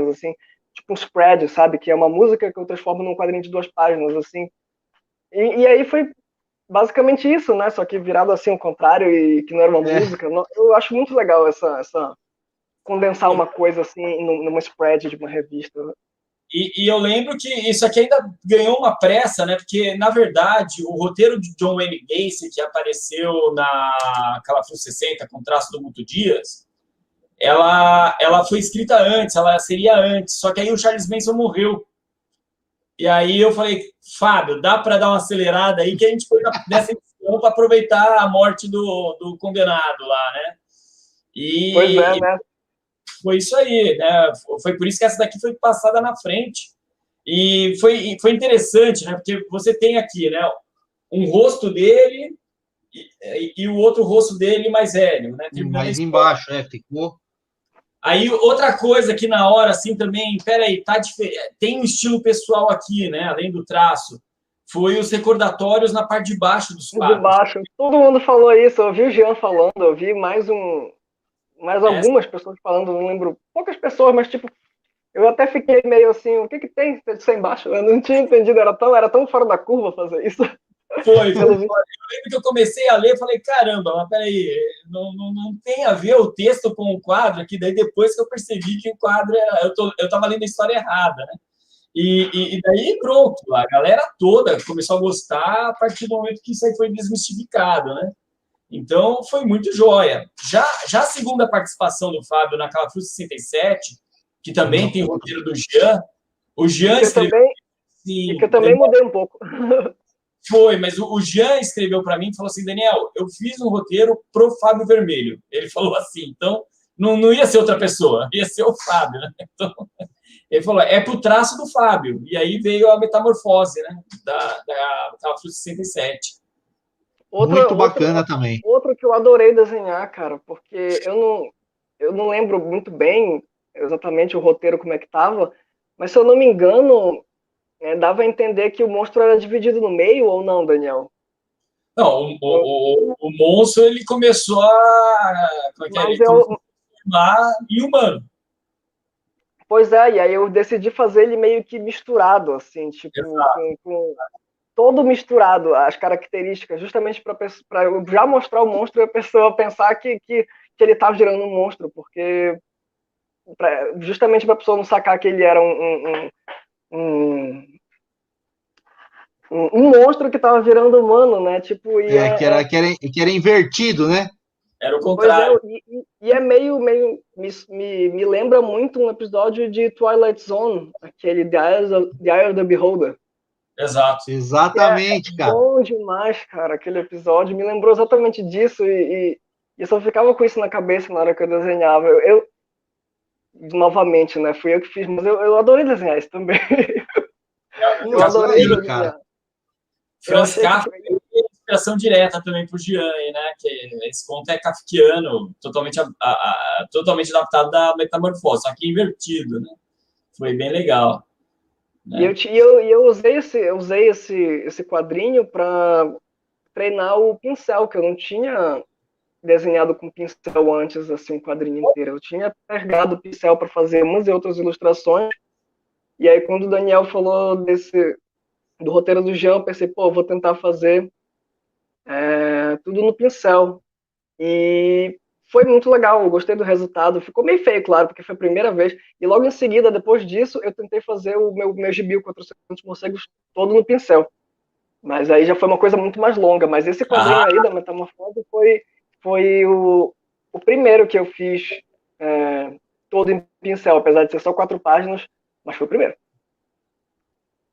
assim, tipo um spread, sabe? Que é uma música que eu transformo num quadrinho de 2 páginas, assim. E aí foi basicamente isso, né? Só que virado assim ao contrário e que não era uma É, música. Eu acho muito legal essa condensar uma coisa assim numa spread de uma revista. e eu lembro que isso aqui ainda ganhou uma pressa, né? Porque, na verdade, o roteiro de John Wayne Gacy, que apareceu na Calafrio 60 com traço do Guto Dias, ela foi escrita antes, ela seria antes, só que aí o Charles Manson morreu. E aí eu falei, Fábio, dá para dar uma acelerada aí que a gente foi nessa edição para aproveitar a morte do condenado lá, né? Pois é, E né? foi isso aí, né? Foi por isso que essa daqui foi passada na frente. E foi interessante, né? Porque você tem aqui, né? Um rosto dele e o outro rosto dele mais velho, né? Terminando a mas história. embaixo, ficou. Aí, outra coisa que na hora, assim, também, peraí, tem um estilo pessoal aqui, né? Além do traço. Foi os recordatórios na parte de baixo dos De quadros. baixo. Todo mundo falou isso. Eu vi o Jean falando, eu vi mais Essa, algumas pessoas falando, não lembro, poucas pessoas, mas tipo, eu até fiquei meio assim, o que tem disso aí embaixo? Eu não tinha entendido, era tão fora da curva fazer isso. foi. Eu Pelo visto. lembro que eu comecei a ler e falei, caramba, mas peraí, não tem a ver o texto com o quadro aqui. Daí depois que eu percebi que o quadro era. Eu estava lendo a história errada, né? E daí pronto, a galera toda começou a gostar a partir do momento que isso aí foi desmistificado, né? Então foi muito joia. Já a segunda participação do Fábio na Calafrio 67, que também tem o roteiro do Jean, o Jean escreveu E que eu assim, também mudei um pouco. foi, mas o Jean escreveu para mim e falou assim, Daniel, eu fiz um roteiro pro Fábio Vermelho. Ele falou assim, então não ia ser outra pessoa, ia ser o Fábio, né? Então, ele falou, é pro traço do Fábio. E aí veio a metamorfose, né? Da Calafrio 67. Outra, Muito outra, bacana também. outra que eu adorei desenhar, cara, porque eu não lembro muito bem exatamente o roteiro como é que tava, mas se eu não me engano, dava a entender que o monstro era dividido no meio ou não, Daniel? Não, o monstro ele começou a. Como é que é? Mas Ele começou eu, a formar em humano. pois é, e aí eu decidi fazer ele meio que misturado, assim, tipo, Exato. com todo misturado, as características, justamente para eu já mostrar o monstro e a pessoa pensar que ele tá girando um monstro, porque justamente para a pessoa não sacar que ele era um, um monstro que estava virando humano, né? Tipo, Que era invertido, né? Era o pois é, contrário. e é meio me lembra muito um episódio de Twilight Zone, aquele The Eye of the Beholder. Exato. Que é Exatamente, cara. bom demais, cara, aquele episódio. Me lembrou exatamente disso e eu só ficava com isso na cabeça na hora que eu desenhava. Novamente, né? Fui eu que fiz, mas eu adorei desenhar isso também. Eu Putz, adorei aí, cara. desenhar. Eu Franz achei que Kafka foi. é inspiração direta também para o Jean, né? Que esse conto é kafkiano, totalmente adaptado da metamorfose, só que invertido, né? Foi bem legal. E Né? eu usei esse quadrinho para treinar o pincel, que eu não tinha desenhado com pincel antes, assim, um quadrinho inteiro. Eu tinha pegado o pincel para fazer umas e outras ilustrações. E aí, quando o Daniel falou do roteiro do Jean, eu pensei, pô, vou tentar fazer tudo no pincel. E foi muito legal, eu gostei do resultado. Ficou meio feio, claro, porque foi a primeira vez. E logo em seguida, depois disso, eu tentei fazer o meu gibi 400 morcegos todo no pincel. Mas aí já foi uma coisa muito mais longa. Mas esse quadrinho aí da Metamorfose foi o primeiro que eu fiz todo em pincel, apesar de ser só 4 páginas, mas foi o primeiro.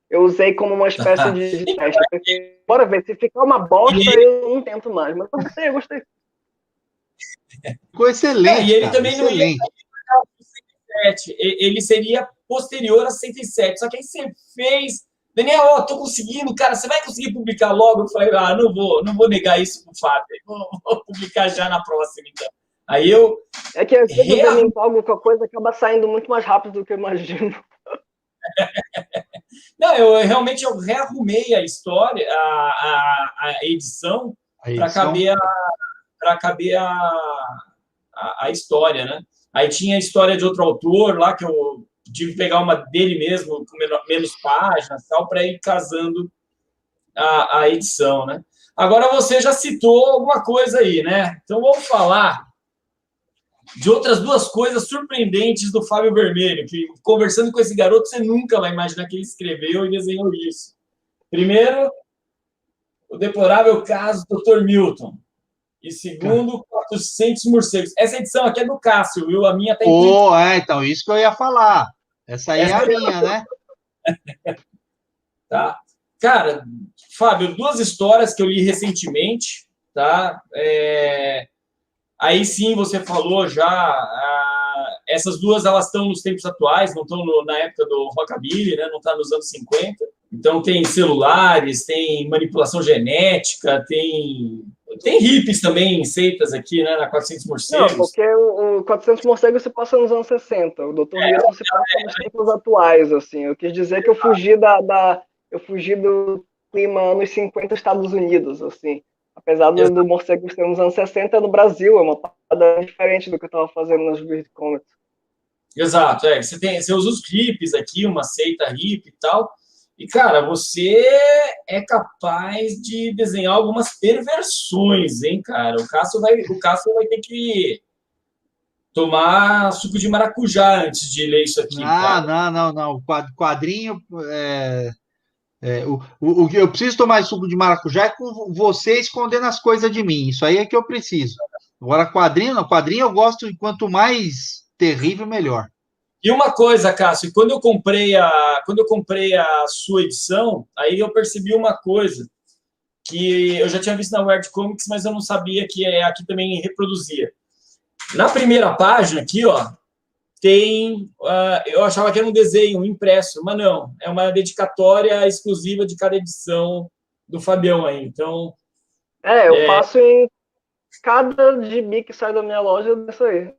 Eu usei como uma espécie de teste. Porque, bora ver, se ficar uma bosta, eu não tento mais. Mas eu gostei. Ficou excelente, e ele cara, também excelente. não ia 67, ele seria posterior a 67. Só que aí você fez... Daniel, tô conseguindo, cara, você vai conseguir publicar logo? Eu falei, não vou negar isso pro Fábio. Vou publicar já na próxima, então. Aí eu... É que às vezes eu me empolgo com a coisa, acaba saindo muito mais rápido do que eu imagino. Não, eu realmente rearrumei a história, a edição, para caber a história, né? Aí tinha a história de outro autor lá, que eu tive que pegar uma dele mesmo, com menos páginas, tal, para ir casando a edição, né? Agora você já citou alguma coisa aí, né? Então vamos falar de outras 2 coisas surpreendentes do Fábio Vermelho, que conversando com esse garoto, você nunca vai imaginar que ele escreveu e desenhou isso. Primeiro, o deplorável caso do Dr. Milton. E segundo, 400 morcegos. Essa edição aqui é do Cássio, viu? A minha tá em... então, isso que eu ia falar. Essa aí é a minha, né? Tá. Cara, Fábio, 2 histórias que eu li recentemente, tá? Aí sim, você falou já, essas 2, elas estão nos tempos atuais, não estão na época do rockabilly, né? Não está nos anos 50. Então, tem celulares, tem manipulação genética, tem hippies também, seitas aqui, né? Na 400 morcegos. Não, porque o 400 morcegos se passa nos anos 60. O Dr. Milton se passa nos tempos atuais, assim. Eu quis dizer que eu fugi eu fugi do clima anos 50 Estados Unidos, assim. Apesar do morcego ser nos anos 60, no Brasil, é uma parada diferente do que eu estava fazendo nas Weird Comics. Exato, você usa os hippies aqui, uma seita hippie e tal, e, cara, você é capaz de desenhar algumas perversões, hein, cara? O Cássio vai ter que tomar suco de maracujá antes de ler isso aqui, cara. Não. O quadrinho... eu preciso tomar suco de maracujá com você escondendo as coisas de mim. Isso aí é que eu preciso. Agora, quadrinho eu gosto, e quanto mais terrível, melhor. E uma coisa, Cássio, quando eu comprei a sua edição, aí eu percebi uma coisa que eu já tinha visto na Weird Comics, mas eu não sabia que aqui também reproduzia. Na primeira página aqui, ó, tem... eu achava que era um desenho impresso, mas não. É uma dedicatória exclusiva de cada edição do Fabião aí. Então... eu faço em cada gibi que sai da minha loja dessa aí.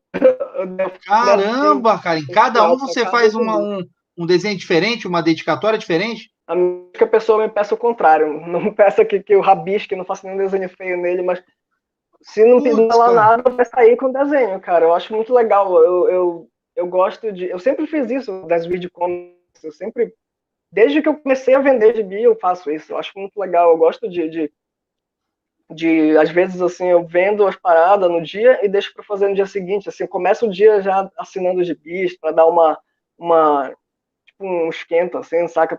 Caramba, cara! Em cada um você faz um desenho diferente, uma dedicatória diferente? A menos que a pessoa me peça o contrário. Não me peça que eu rabisque, não faça nenhum desenho feio nele, mas se não pedir lá nada, vai sair com desenho, cara. Eu acho muito legal. Eu gosto de... Eu sempre fiz isso das Weird Comics. Eu sempre... Desde que eu comecei a vender gibi, eu faço isso. Eu acho muito legal. Eu gosto de às vezes, assim, eu vendo as paradas no dia e deixo para fazer no dia seguinte. Assim, eu começo o dia já assinando os gibis para dar tipo, um esquenta, assim, saca?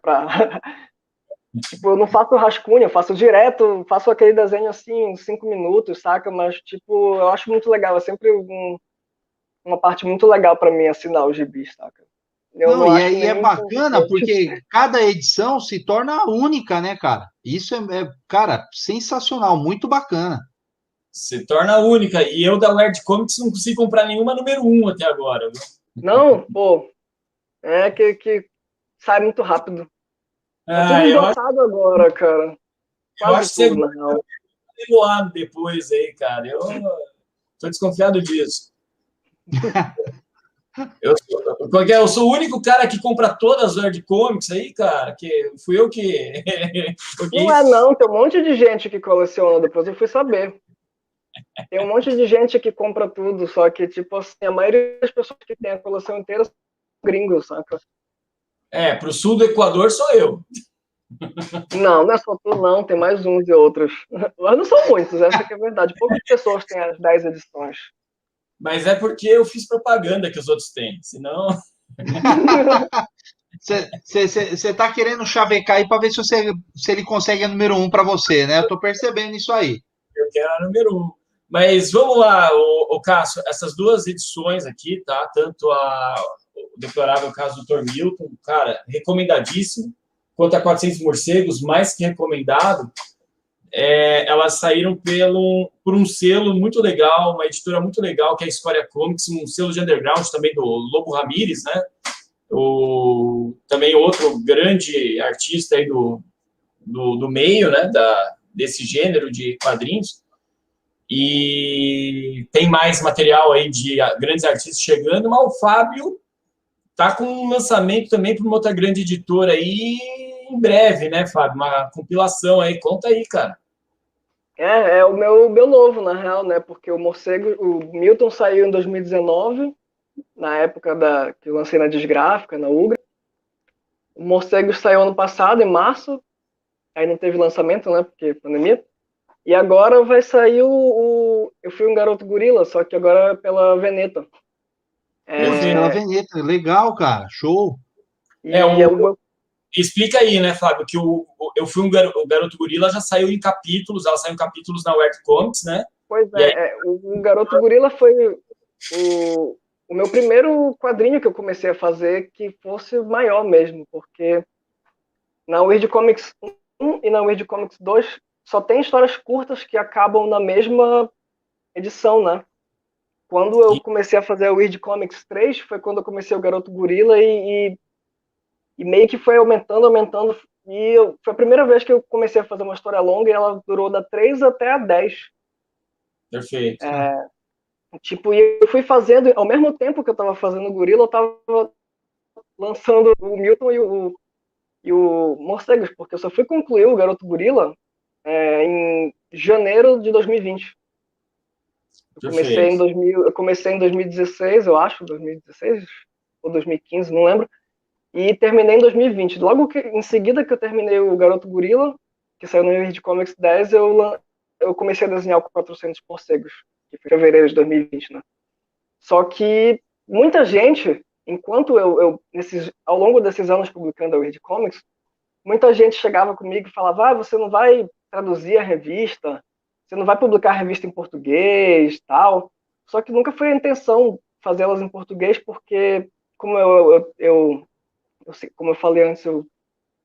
Tipo, eu não faço rascunho, eu faço direto, faço aquele desenho assim, em 5 minutos, saca? Mas, tipo, eu acho muito legal. É sempre uma parte muito legal para mim assinar os gibis, saca? Não, e é bacana porque cada edição se torna única, né, cara? Isso cara, sensacional, muito bacana. Se torna única. E eu da Weird Comics não consigo comprar nenhuma número 1 até agora. Viu? Não, pô. É que sai muito rápido. Tá tudo esgotado agora, cara. Eu acho que você vai demorar depois aí, cara. Eu tô desconfiado disso. Eu sou o único cara que compra todas as Weird Comics aí, cara, que fui eu que... Não, tem um monte de gente que coleciona, depois eu fui saber. Tem um monte de gente que compra tudo, só que, tipo assim, a maioria das pessoas que tem a coleção inteira são gringos, saca? Pro sul do Equador sou eu. Não é só tu, não, tem mais uns e outros. Mas não são muitos, essa que é a verdade. Poucas pessoas têm as 10 edições. Mas é porque eu fiz propaganda que os outros têm, senão... Você tá querendo chavecar aí para ver se ele consegue a número 1 para você, né? Eu tô percebendo isso aí. Eu quero a número 1. Mas vamos lá, o Cássio, essas duas edições aqui, tá? Tanto o Deplorável Caso do Dr. Milton, cara, recomendadíssimo, quanto a 400 Morcegos, mais que recomendado. Elas saíram por um selo muito legal, uma editora muito legal, que é a Escória Comics, um selo de underground também do Lobo Ramírez, né? Também outro grande artista aí do meio, né? Desse gênero de quadrinhos. E tem mais material aí de grandes artistas chegando, mas o Fábio tá com um lançamento também para uma outra grande editora aí em breve, né, Fábio? Uma compilação aí, conta aí, cara. É o meu novo, na real, né? Porque o Milton saiu em 2019, na época que eu lancei na Desgráfica, na Ugra. O Morcegos saiu ano passado, em março, aí não teve lançamento, né? Porque pandemia. E agora vai sair Eu Fui um Garoto Gorila, só que agora pela Veneta. Pela Veneta, legal, cara, show. Explica aí, né, Fábio, que Eu Fui um Garoto Gorila já saiu em capítulos, ela saiu em capítulos na Web Comics, né? Pois o Garoto Gorila foi o meu primeiro quadrinho que eu comecei a fazer que fosse maior mesmo, porque na Weird Comics 1 e na Weird Comics 2 só tem histórias curtas que acabam na mesma edição, né? Quando eu comecei a fazer a Weird Comics 3 foi quando eu comecei o Garoto Gorila e meio que foi aumentando. Foi a primeira vez que eu comecei a fazer uma história longa e ela durou da 3 até a 10. Perfeito. Tipo, e eu fui fazendo, ao mesmo tempo que eu tava fazendo o Gorila, eu tava lançando o Milton e o Morcegos, porque eu só fui concluir o Garoto Gorila em janeiro de 2020. Eu comecei em 2016, eu acho, 2016 ou 2015, não lembro, e terminei em 2020. Logo em seguida que eu terminei o Garoto Gorila, que saiu no Weird Comics 10, eu comecei a desenhar o 400 Morcegos, que foi em fevereiro de 2020, né? Só que muita gente, enquanto ao longo desses anos publicando a Weird Comics, muita gente chegava comigo e falava: você não vai traduzir a revista, você não vai publicar a revista em português, tal. Só que nunca foi a intenção fazê-las em português, porque, como como eu falei antes, eu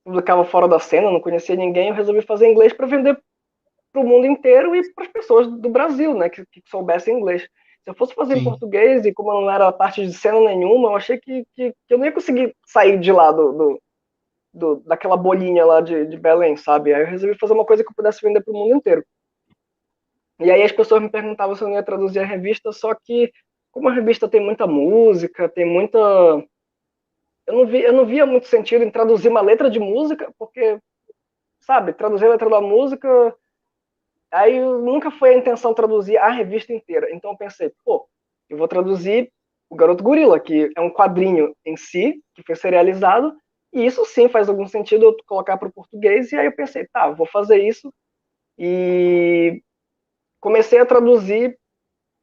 publicava fora da cena, não conhecia ninguém, eu resolvi fazer em inglês para vender para o mundo inteiro e para as pessoas do Brasil, né, que soubessem inglês. Se eu fosse fazer em português, e como eu não era parte de cena nenhuma, eu achei que eu não ia conseguir sair de lá daquela bolinha lá de Belém, sabe? Aí eu resolvi fazer uma coisa que eu pudesse vender para o mundo inteiro. E aí as pessoas me perguntavam se eu não ia traduzir a revista, só que como a revista tem muita música, tem muita... Eu não via muito sentido em traduzir uma letra de música, porque, sabe, traduzir a letra da música... Aí nunca foi a intenção traduzir a revista inteira. Então eu pensei, eu vou traduzir o Garoto Gorila, que é um quadrinho em si, que foi serializado, e isso sim faz algum sentido eu colocar para o português. E aí eu pensei, vou fazer isso. E comecei a traduzir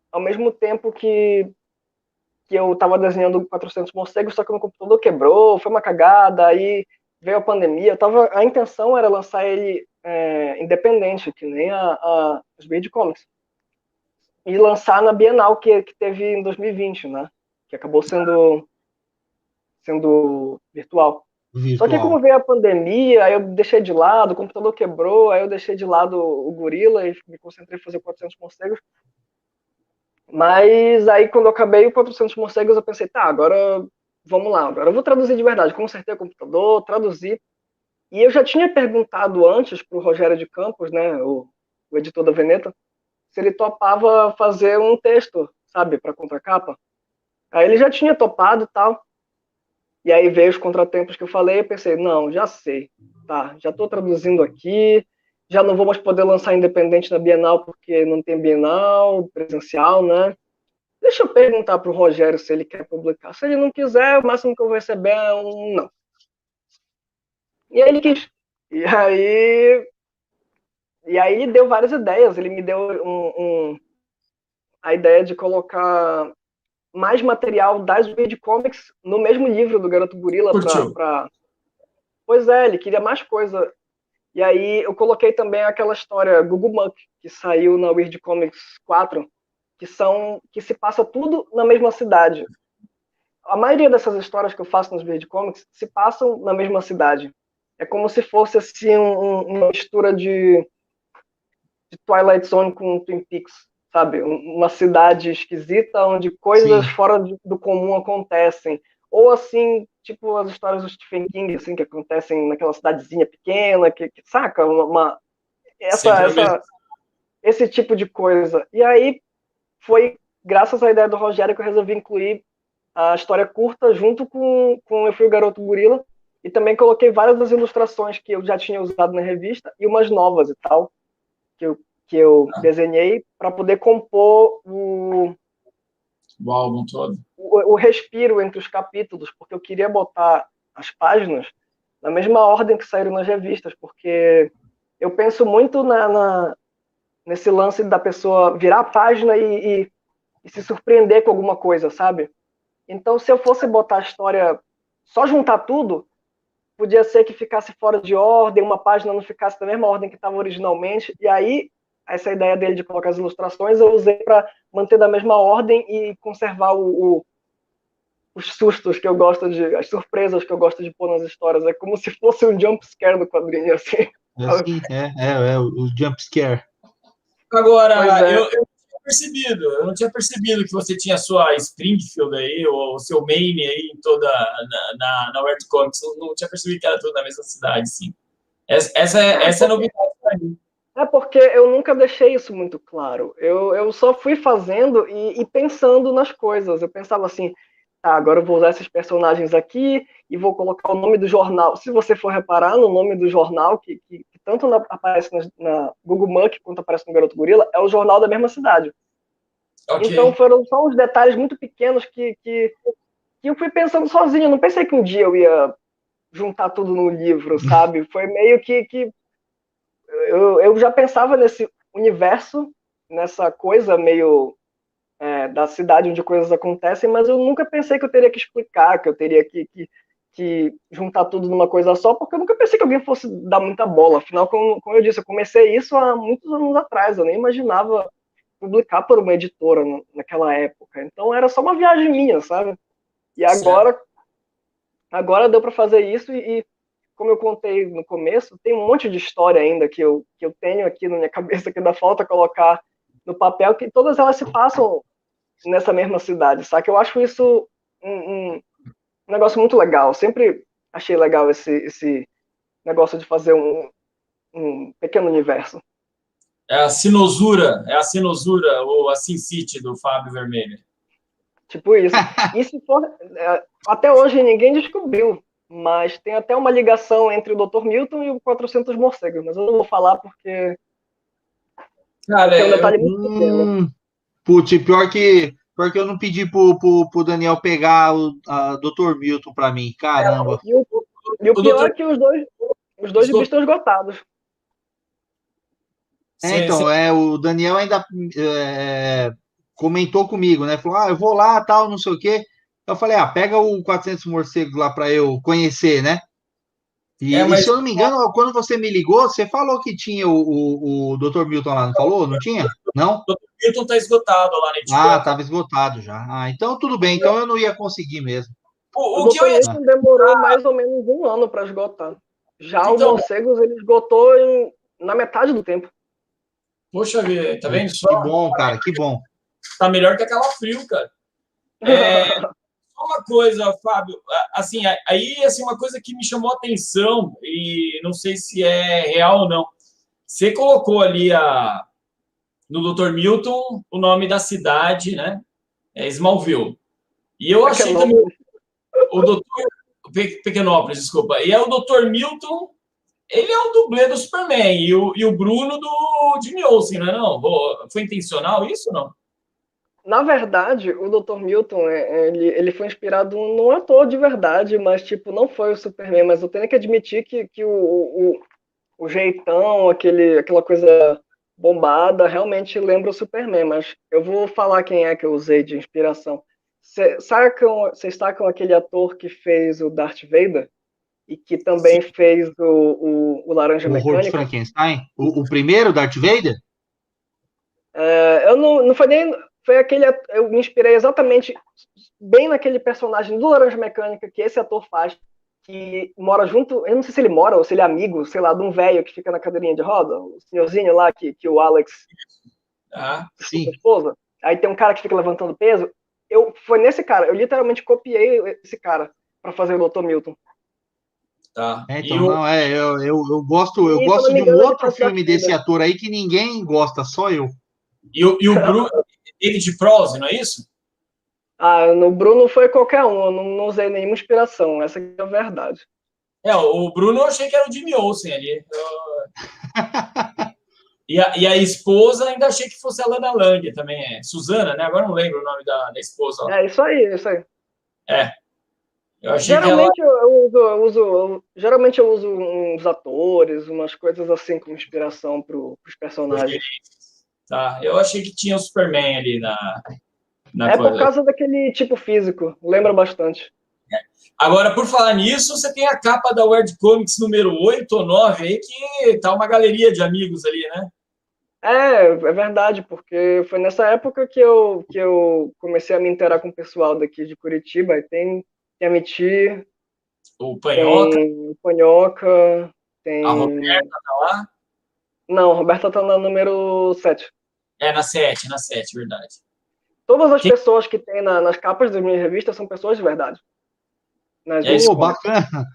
ao mesmo tempo que eu estava desenhando 400 morcegos, só que meu computador quebrou, foi uma cagada, aí veio a pandemia. A intenção era lançar ele independente, que nem os Weird Comics, e lançar na Bienal que teve em 2020, né? Que acabou sendo virtual. Só que como veio a pandemia, aí eu deixei de lado, o computador quebrou, aí eu deixei de lado o Gorila e me concentrei em fazer 400 morcegos. Mas aí quando eu acabei o 400 morcegos, eu pensei, agora vamos lá, agora eu vou traduzir de verdade. Consertei o computador, traduzi. E eu já tinha perguntado antes para o Rogério de Campos, né, o editor da Veneta, se ele topava fazer um texto, sabe, para contracapa. Aí ele já tinha topado e tal. E aí veio os contratempos que eu falei, eu pensei, não, já sei, já estou traduzindo aqui, já não vou mais poder lançar independente na Bienal porque não tem Bienal presencial, né? Deixa eu perguntar para o Rogério se ele quer publicar. Se ele não quiser, o máximo que eu vou receber é um não. E aí ele quis. E aí ele deu várias ideias. Ele me deu a ideia de colocar mais material das Weird Comics no mesmo livro do Garoto Gorila. Curtiu. Pois é, ele queria mais coisa. E aí eu coloquei também aquela história Gugu Muck, que saiu na Weird Comics 4, que se passa tudo na mesma cidade. A maioria dessas histórias que eu faço nos Weird Comics se passam na mesma cidade. É como se fosse assim uma mistura de Twilight Zone com Twin Peaks, sabe? Uma cidade esquisita onde coisas Sim. fora do comum acontecem. Ou assim, tipo as histórias do Stephen King, assim, que acontecem naquela cidadezinha pequena, que saca? Sempre no mesmo. Esse tipo de coisa. E aí foi graças à ideia do Rogério que eu resolvi incluir a história curta junto com Eu Fui o Garoto Gorila, e também coloquei várias das ilustrações que eu já tinha usado na revista e umas novas e tal, que eu desenhei para poder compor O álbum todo. o respiro entre os capítulos, porque eu queria botar as páginas na mesma ordem que saíram nas revistas, porque eu penso muito nesse lance da pessoa virar a página e se surpreender com alguma coisa, sabe? Então, se eu fosse botar a história, só juntar tudo, podia ser que ficasse fora de ordem, uma página não ficasse da mesma ordem que estava originalmente, e aí essa ideia dele de colocar as ilustrações eu usei para manter da mesma ordem e conservar os sustos que eu gosto as surpresas que eu gosto de pôr nas histórias. É como se fosse um jump scare do quadrinho, assim. Assim, o jump scare. Agora, É. eu não tinha percebido que você tinha a sua Springfield aí, ou o seu Maine aí em toda na Weird Comics. Não tinha percebido que era tudo na mesma cidade, sim. Essa é a novidade para mim. É porque eu nunca deixei isso muito claro. Eu só fui fazendo e pensando nas coisas. Eu pensava assim, tá, agora eu vou usar esses personagens aqui e vou colocar o nome do jornal. Se você for reparar no nome do jornal, que tanto aparece na Google Muck quanto aparece no Garoto Gorila, é o jornal da mesma cidade. Okay. Então foram só uns detalhes muito pequenos que eu fui pensando sozinho. Eu não pensei que um dia eu ia juntar tudo no livro, sabe? Foi meio que eu já pensava nesse universo, nessa coisa meio da cidade onde coisas acontecem, mas eu nunca pensei que eu teria que explicar, que eu teria que juntar tudo numa coisa só, porque eu nunca pensei que alguém fosse dar muita bola. Afinal, como eu disse, eu comecei isso há muitos anos atrás, eu nem imaginava publicar por uma editora naquela época. Então era só uma viagem minha, sabe? E agora deu para fazer isso e como eu contei no começo, tem um monte de história ainda que eu tenho aqui na minha cabeça que ainda falta colocar no papel, que todas elas se passam nessa mesma cidade, sabe? Eu acho isso um negócio muito legal. Sempre achei legal esse negócio de fazer um pequeno universo. É a sinosura ou a Sin City do Fábio Vermelho. Tipo isso. E se for, até hoje ninguém descobriu, mas tem até uma ligação entre o Dr. Milton e o 400 morcegos, mas eu não vou falar porque Cara, é um detalhe muito pequeno. Putz, pior que eu não pedi pro Daniel pegar a Dr. Milton para mim, caramba. E o pior é que os dois gibis estão esgotados. Então, o Daniel ainda comentou comigo, né? Falou, eu vou lá, tal, não sei o quê. Eu falei, pega o 400 morcegos lá para eu conhecer, né? E se eu não me engano, quando você me ligou, você falou que tinha o Dr. Milton lá, não falou? Não tinha? Não? O Dr. Milton tá esgotado lá na editora. Estava esgotado já. Então tudo bem, então eu não ia conseguir mesmo. O Dr. Milton demorou mais ou menos 1 ano para esgotar. Já o Morcegos ele esgotou na metade do tempo. Poxa vida, tá vendo só? Que bom, cara, que bom. Tá melhor que aquela frio, cara. Só uma coisa, Fábio, assim, uma coisa que me chamou a atenção, e não sei se é real ou não. Você colocou ali no Dr. Milton o nome da cidade, né? É Smallville. E eu achei também o Dr. Pequenópolis, desculpa. E o Dr. Milton, ele é um dublê do Superman, e o Bruno do Jimmy Olsen, não é não? Foi intencional isso ou não? Na verdade, o Dr. Milton, ele foi inspirado num ator de verdade, mas, tipo, não foi o Superman. Mas eu tenho que admitir que o jeitão, aquela coisa bombada, realmente lembra o Superman. Mas eu vou falar quem é que eu usei de inspiração. Vocês sacam aquele ator que fez o Darth Vader e que também fez o Laranja O Horror de Mecânica? Frankenstein? O primeiro, Darth Vader? Eu não foi nem. Foi aquele. Eu me inspirei exatamente bem naquele personagem do Laranja Mecânica que esse ator faz, que mora junto. Eu não sei se ele mora ou se ele é amigo, sei lá, de um velho que fica na cadeirinha de roda, o senhorzinho lá que o Alex Sim. esposa. Aí tem um cara que fica levantando peso. Foi nesse cara. Eu literalmente copiei esse cara para fazer o Dr. Milton. Tá. Então, não, eu gosto, eu E, se eu não gosto me de um engano, ele outro faz Darth filme desse Vader. ator aí que ninguém gosta, só eu. E o Bruno, David Prowse, não é isso? No Bruno foi qualquer um, eu não usei nenhuma inspiração, essa é a verdade. O Bruno eu achei que era o Jimmy Olsen ali. E a esposa ainda achei que fosse a Lana Lang também, Suzana, né? Agora não lembro o nome da esposa. Ó. Isso aí, isso aí. Eu achei que ela... Geralmente geralmente eu uso uns atores, umas coisas assim como inspiração para os personagens. Tá, eu achei que tinha o Superman ali na Por coisa. causa daquele tipo físico, lembra bastante. Agora, por falar nisso, você tem a capa da World Comics número 8 ou 9 aí, que tá uma galeria de amigos ali, né? É verdade, porque foi nessa época que eu comecei a me interar com o pessoal daqui de Curitiba. Tem a Miti, O Panhoca, tem o Panhoca, a tem. Roberta tá lá. Não, a Roberta tá na número 7. Na 7, verdade. Todas as Quem... pessoas que tem nas capas das minhas revistas são pessoas de verdade. Bacana.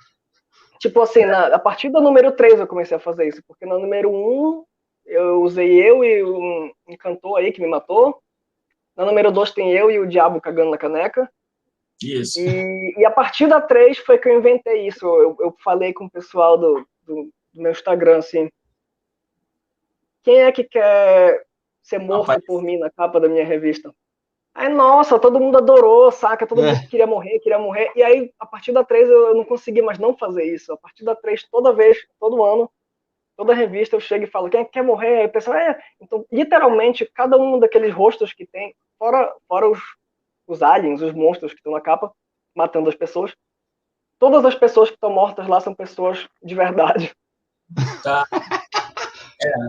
Tipo assim, a partir da número 3 eu comecei a fazer isso, porque na número 1 eu usei eu e um cantor aí que me matou. Na número 2 tem eu e o diabo cagando na caneca. Isso. E a partir da 3 foi que eu inventei isso. Eu falei com o pessoal do meu Instagram, assim, quem é que quer ser morto por mim na capa da minha revista? Aí, nossa, todo mundo adorou, saca? Todo mundo queria morrer. E aí, a partir da 3 eu não consegui mais não fazer isso. A partir da 3, toda vez, todo ano, toda revista eu chego e falo, quem é que quer morrer? Aí o pessoal, Então, literalmente, cada um daqueles rostos que tem, fora os aliens, os monstros que estão na capa, matando as pessoas, todas as pessoas que estão mortas lá são pessoas de verdade. Tá.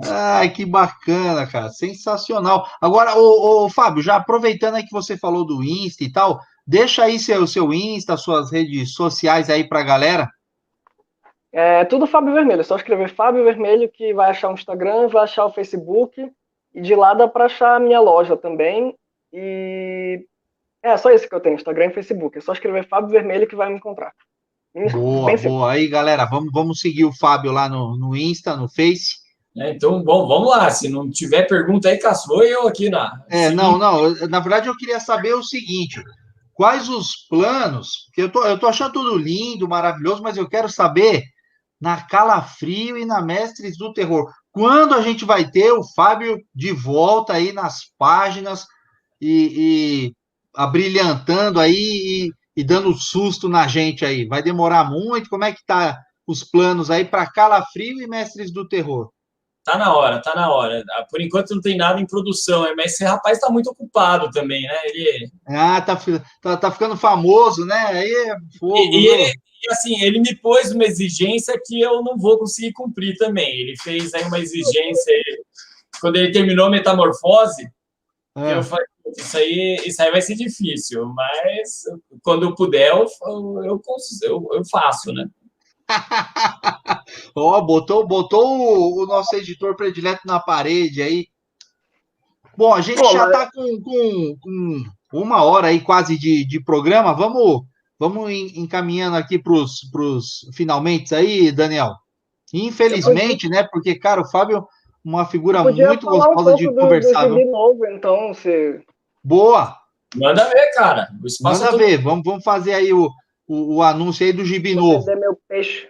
Ai, que bacana, cara. Sensacional. Agora, ô, Fábio, já aproveitando aí que você falou do Insta e tal, deixa aí seu Insta, suas redes sociais aí pra galera. É tudo Fábio Vermelho, é só escrever Fábio Vermelho que vai achar o Instagram, vai achar o Facebook, e de lá dá para achar a minha loja também. E só isso que eu tenho, Instagram e Facebook. É só escrever Fábio Vermelho que vai me encontrar. Boa, Bem simples. boa. Aí, galera, vamos seguir o Fábio lá no Insta, no Face. Então, bom, vamos lá. Se não tiver pergunta aí, caçou eu aqui Não. Na verdade, eu queria saber o seguinte: quais os planos? Porque eu tô achando tudo lindo, maravilhoso, mas eu quero saber na Calafrio e na Mestres do Terror. Quando a gente vai ter o Fábio de volta aí nas páginas e abrilhantando aí e dando susto na gente aí? Vai demorar muito? Como é que tá os planos aí para Calafrio e Mestres do Terror? Tá na hora, tá na hora. Por enquanto não tem nada em produção, mas esse rapaz está muito ocupado também, né? Tá ficando famoso, né? Aí é fogo, E viu? assim, ele me pôs uma exigência que eu não vou conseguir cumprir também. Ele fez aí uma exigência, quando ele terminou a Metamorfose, eu falei, isso aí vai ser difícil, mas quando eu puder, eu faço, né? Botou o nosso editor predileto na parede aí. Bom, a gente já está com 1 hora aí quase de programa. Vamos encaminhando aqui para os finalmente aí, Daniel. Infelizmente, né? Porque, cara, o Fábio é uma figura Podia muito falar um gostosa pouco de do conversar, viu? Gibi Novo, então, se... Boa! Manda ver, cara. O espaço Manda ver. Vamos fazer aí o anúncio aí do Gibi Vou Novo. vender meu peixe.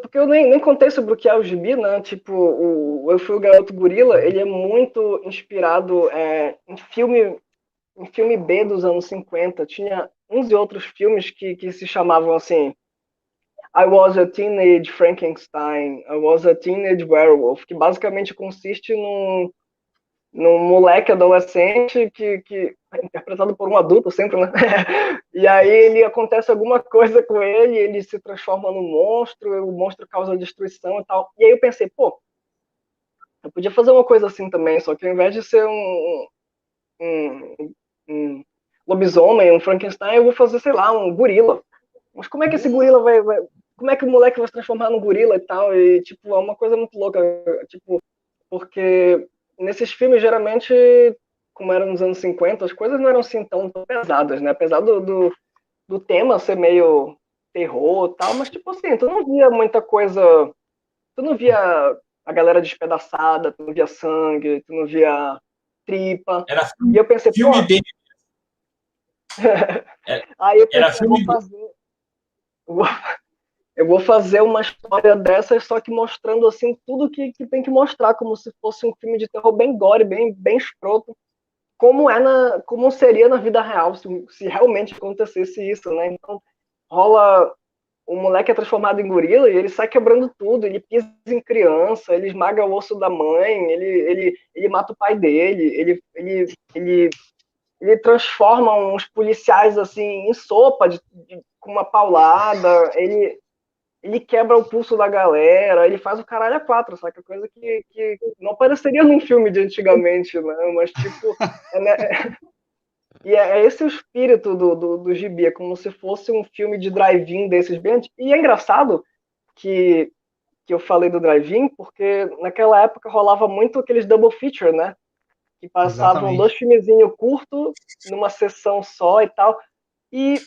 Porque eu nem contei sobre o que é o Gibi, né? Tipo, Eu Fui o Garoto Gorila, ele é muito inspirado em filme B dos anos 50. Tinha uns e outros filmes que se chamavam assim I Was a Teenage Frankenstein, I Was a Teenage Werewolf, que basicamente consiste num moleque adolescente que é interpretado por um adulto sempre, né? E aí ele acontece alguma coisa com ele, ele se transforma num monstro, o monstro causa destruição e tal. E aí eu pensei, pô, eu podia fazer uma coisa assim também, só que ao invés de ser um lobisomem, um Frankenstein, eu vou fazer, sei lá, um gorila. Mas como é que esse gorila como é que o moleque vai se transformar num gorila e tal? E, tipo, é uma coisa muito louca, tipo, porque nesses filmes, geralmente, como eram nos anos 50, as coisas não eram assim tão pesadas, né? Apesar do tema ser meio terror e tal, mas, tipo assim, tu não via muita coisa, tu não via a galera despedaçada, tu não via sangue, tu não via tripa. Era E eu pensei, pô, filme dele. Era, aí eu era pensei, filme dele. eu vou, eu vou fazer uma história dessas, só que mostrando assim tudo que tem que mostrar, como se fosse um filme de terror bem gore, bem escroto, como seria na vida real, se realmente acontecesse isso, né? Então rola, o moleque é transformado em gorila e ele sai quebrando tudo, ele pisa em criança, ele esmaga o osso da mãe, ele mata o pai dele, ele transforma uns policiais assim em sopa com uma paulada, ele quebra o pulso da galera, ele faz o caralho a quatro, saca? Coisa que não apareceria num filme de antigamente, né? Mas, tipo, né? E é esse o espírito do Gibi, é como se fosse um filme de drive-in desses bem antigos. E é engraçado que, que eu falei do drive-in, porque naquela época rolava muito aqueles double feature, né? Que passavam dois Exatamente. filmezinhos curtos numa sessão só e tal. E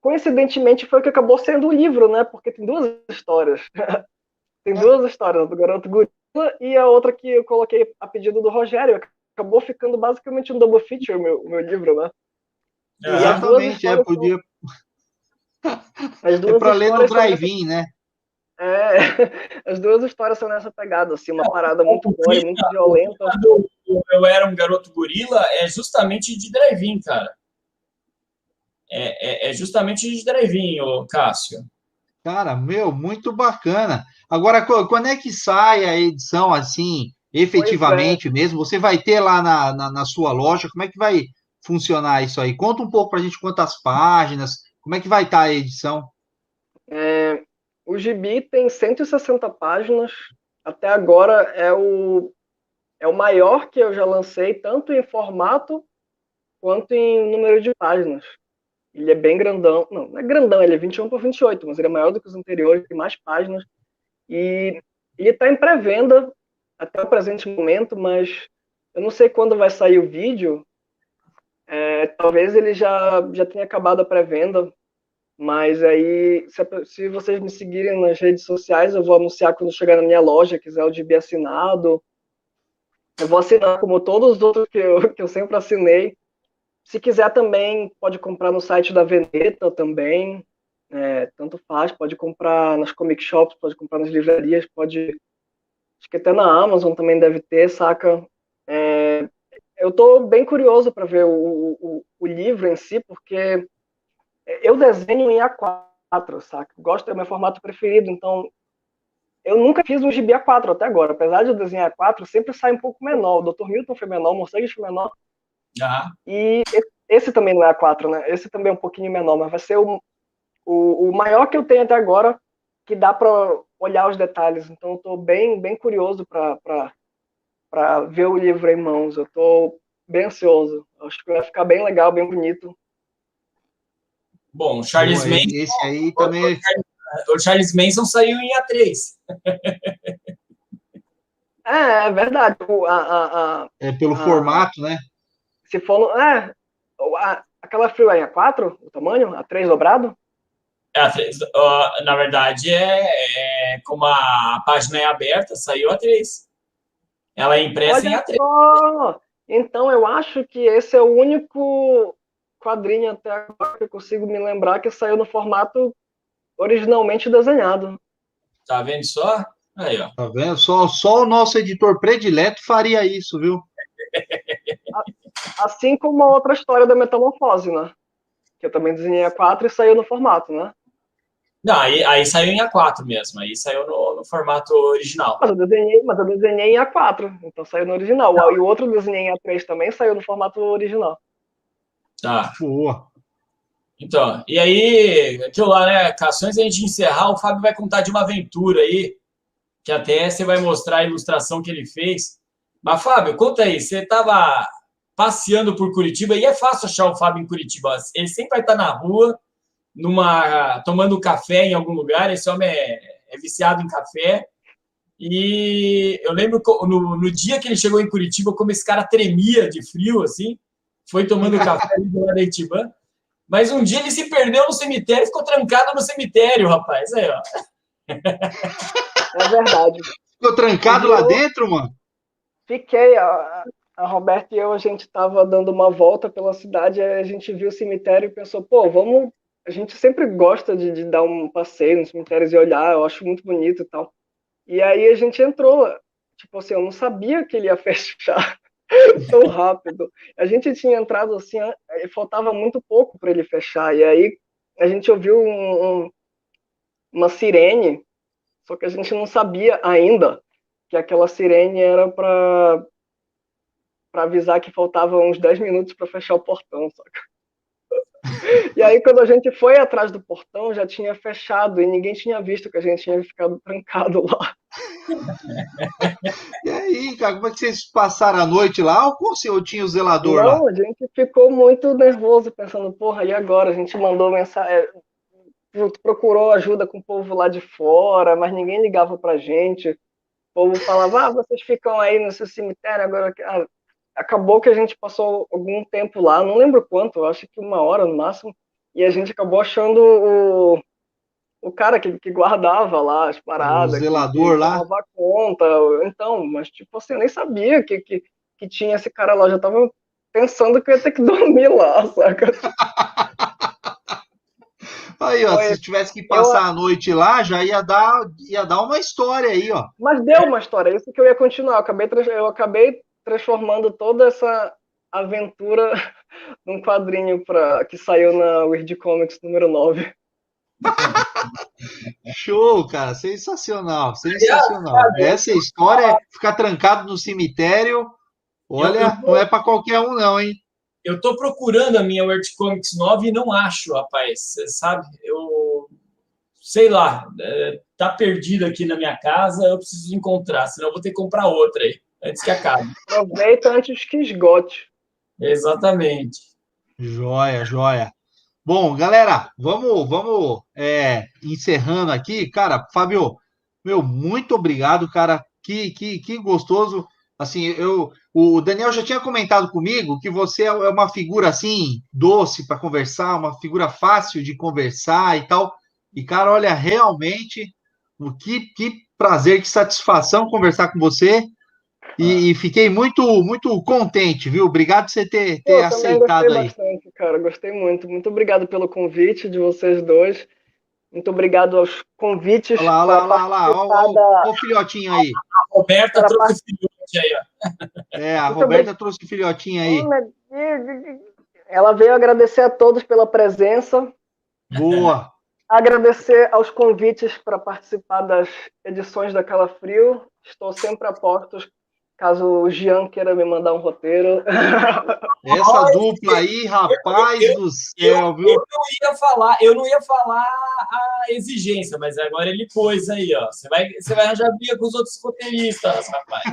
coincidentemente foi o que acabou sendo o livro, né? Porque tem duas histórias. Tem duas histórias, do Garoto Gorila e a outra que eu coloquei a pedido do Rogério. Acabou ficando basicamente um double feature o meu livro, né? E as duas Exatamente, histórias são. podia. As É duas para ler no histórias são nessa. drive-in, né? É, as duas histórias são nessa pegada, assim, uma parada muito O gore, clima, muito o violenta. clima do Eu Era um Garoto Gorila é justamente de drive-in, cara. É justamente de drive-in, ô Cássio. Cara, meu, muito bacana. Agora, quando é que sai a edição assim, Pois é. efetivamente mesmo? Você vai ter lá na sua loja? Como é que vai funcionar isso aí? Conta um pouco para a gente quantas páginas, como é que vai estar a edição? O Gibi tem 160 páginas. Até agora é o maior que eu já lancei, tanto em formato quanto em número de páginas. Ele é bem grandão. Não é grandão, ele é 21 por 28, mas ele é maior do que os anteriores, tem mais páginas. E ele está em pré-venda até o presente momento, mas eu não sei quando vai sair o vídeo. Talvez ele já tenha acabado a pré-venda, mas aí, se vocês me seguirem nas redes sociais, eu vou anunciar quando chegar na minha loja, quiser o gibi assinado. Eu vou assinar como todos os outros que eu sempre assinei. Se quiser também, pode comprar no site da Veneta também. Tanto faz, pode comprar nas comic shops, pode comprar nas livrarias, pode. Acho que até na Amazon também deve ter, saca? Eu estou bem curioso para ver o livro em si, porque eu desenho em A4, saca? Gosto, é o meu formato preferido, então eu nunca fiz um gibi A4 até agora. Apesar de eu desenhar A4, sempre sai um pouco menor. O Dr. Milton foi menor, o Morcego foi menor. Ah, E esse também não é A4, né? Esse também é um pouquinho menor, mas vai ser o maior que eu tenho até agora, que dá para olhar os detalhes. Então eu estou bem curioso para ver o livro em mãos. Eu estou bem ansioso. Acho que vai ficar bem legal, bem bonito. bom, Boa, esse aí também O Charles Manson saiu em A3. É verdade. é pelo A, formato, né? se for no, aquela Freeway A4, o tamanho, A3 dobrado? A3 na verdade, como a página é aberta, saiu A3. Ela é impressa em Olha A3. só! Então eu acho que esse é o único quadrinho até agora que eu consigo me lembrar que saiu no formato originalmente desenhado. Tá vendo só? Aí, ó. Tá vendo? Só o nosso editor predileto faria isso, viu? Assim como a outra história da Metamorfose, né? Que eu também desenhei A4 e saiu no formato, né? Não, aí saiu em A4 mesmo, aí saiu no formato original. Mas eu desenhei em A4, então saiu no original. E o outro eu desenhei em A3 também saiu no formato original. Tá. Boa. Então, e aí, aquilo lá, né, Cações, a gente encerrar, o Fábio vai contar de uma aventura aí, que até você vai mostrar a ilustração que ele fez. Mas, Fábio, conta aí, você estava passeando por Curitiba, e é fácil achar o Fábio em Curitiba, ele sempre vai estar na rua, tomando café em algum lugar, esse homem é viciado em café, e eu lembro que no dia que ele chegou em Curitiba, como esse cara tremia de frio, assim, foi tomando café ali do lado da Itibã, mas um dia ele se perdeu no cemitério, ficou trancado no cemitério, rapaz, aí, ó. É verdade. Ficou trancado lá dentro, mano? Fiquei, a Roberta e eu, a gente estava dando uma volta pela cidade, aí a gente viu o cemitério e pensou, pô, vamos. A gente sempre gosta de dar um passeio nos cemitérios e olhar, eu acho muito bonito e tal. E aí a gente entrou, tipo assim, eu não sabia que ele ia fechar tão rápido. A gente tinha entrado assim, faltava muito pouco para ele fechar, e aí a gente ouviu uma sirene, só que a gente não sabia ainda que aquela sirene era para avisar que faltavam uns 10 minutos para fechar o portão, saca? E aí, quando a gente foi atrás do portão, já tinha fechado e ninguém tinha visto que a gente tinha ficado trancado lá. E aí, cara, como é que vocês passaram a noite lá ou com o senhor tinha o zelador lá? Não, a gente ficou muito nervoso, pensando, porra, e agora? A gente mandou mensagem, procurou ajuda com o povo lá de fora, mas ninguém ligava pra gente. O povo falava, vocês ficam aí no seu cemitério agora. Acabou que a gente passou algum tempo lá, não lembro quanto, acho que 1 hora no máximo, e a gente acabou achando o cara que guardava lá as O paradas, que zelador lá? tomava conta. Então, mas tipo assim, eu nem sabia que tinha esse cara lá, eu já tava pensando que eu ia ter que dormir lá, saca? Aí, ó, Foi, se tivesse que eu, passar a noite lá, já ia dar uma história aí, ó. mas deu uma história, isso que eu ia continuar. Eu acabei transformando toda essa aventura num quadrinho que saiu na Weird Comics número 9. Show, cara, sensacional, Aliás, sensacional. Fábio, Essa história, ficar trancado no cemitério, eu olha, não é para qualquer um, não, hein? eu tô procurando a minha Word Comics 9 e não acho, rapaz. Você sabe? Eu sei lá, tá perdido aqui na minha casa, eu preciso encontrar, senão eu vou ter que comprar outra aí, antes que acabe. Aproveita antes que esgote. Exatamente. Joia, joia. Bom, galera, vamos encerrando aqui. Cara, Fábio, meu, muito obrigado, cara. Que gostoso. Assim, o Daniel já tinha comentado comigo que você é uma figura assim, doce para conversar, uma figura fácil de conversar e tal. E, cara, olha, realmente, que prazer, que satisfação conversar com você. E fiquei muito contente, viu? Obrigado por você ter Pô, também gostei aceitado aí. bastante, cara. Gostei muito. Muito obrigado pelo convite de vocês dois. Muito obrigado aos convites Olha lá, olha para lá, olha lá, olha lá. participar Olha da. o filhotinho aí. A Roberta Para trouxe part... o filhote aí, ó. A Muito Roberta obrigado. trouxe o filhotinho Oh, aí. meu Deus. Ela veio agradecer a todos pela presença, Boa. agradecer aos convites para participar das edições da Calafrio. Estou sempre a postos, caso o Jean queira me mandar um roteiro. Essa dupla aí, rapaz do céu, viu? Eu não ia falar a exigência, mas agora ele pôs aí, ó. Você vai arranjar briga com os outros roteiristas, rapaz.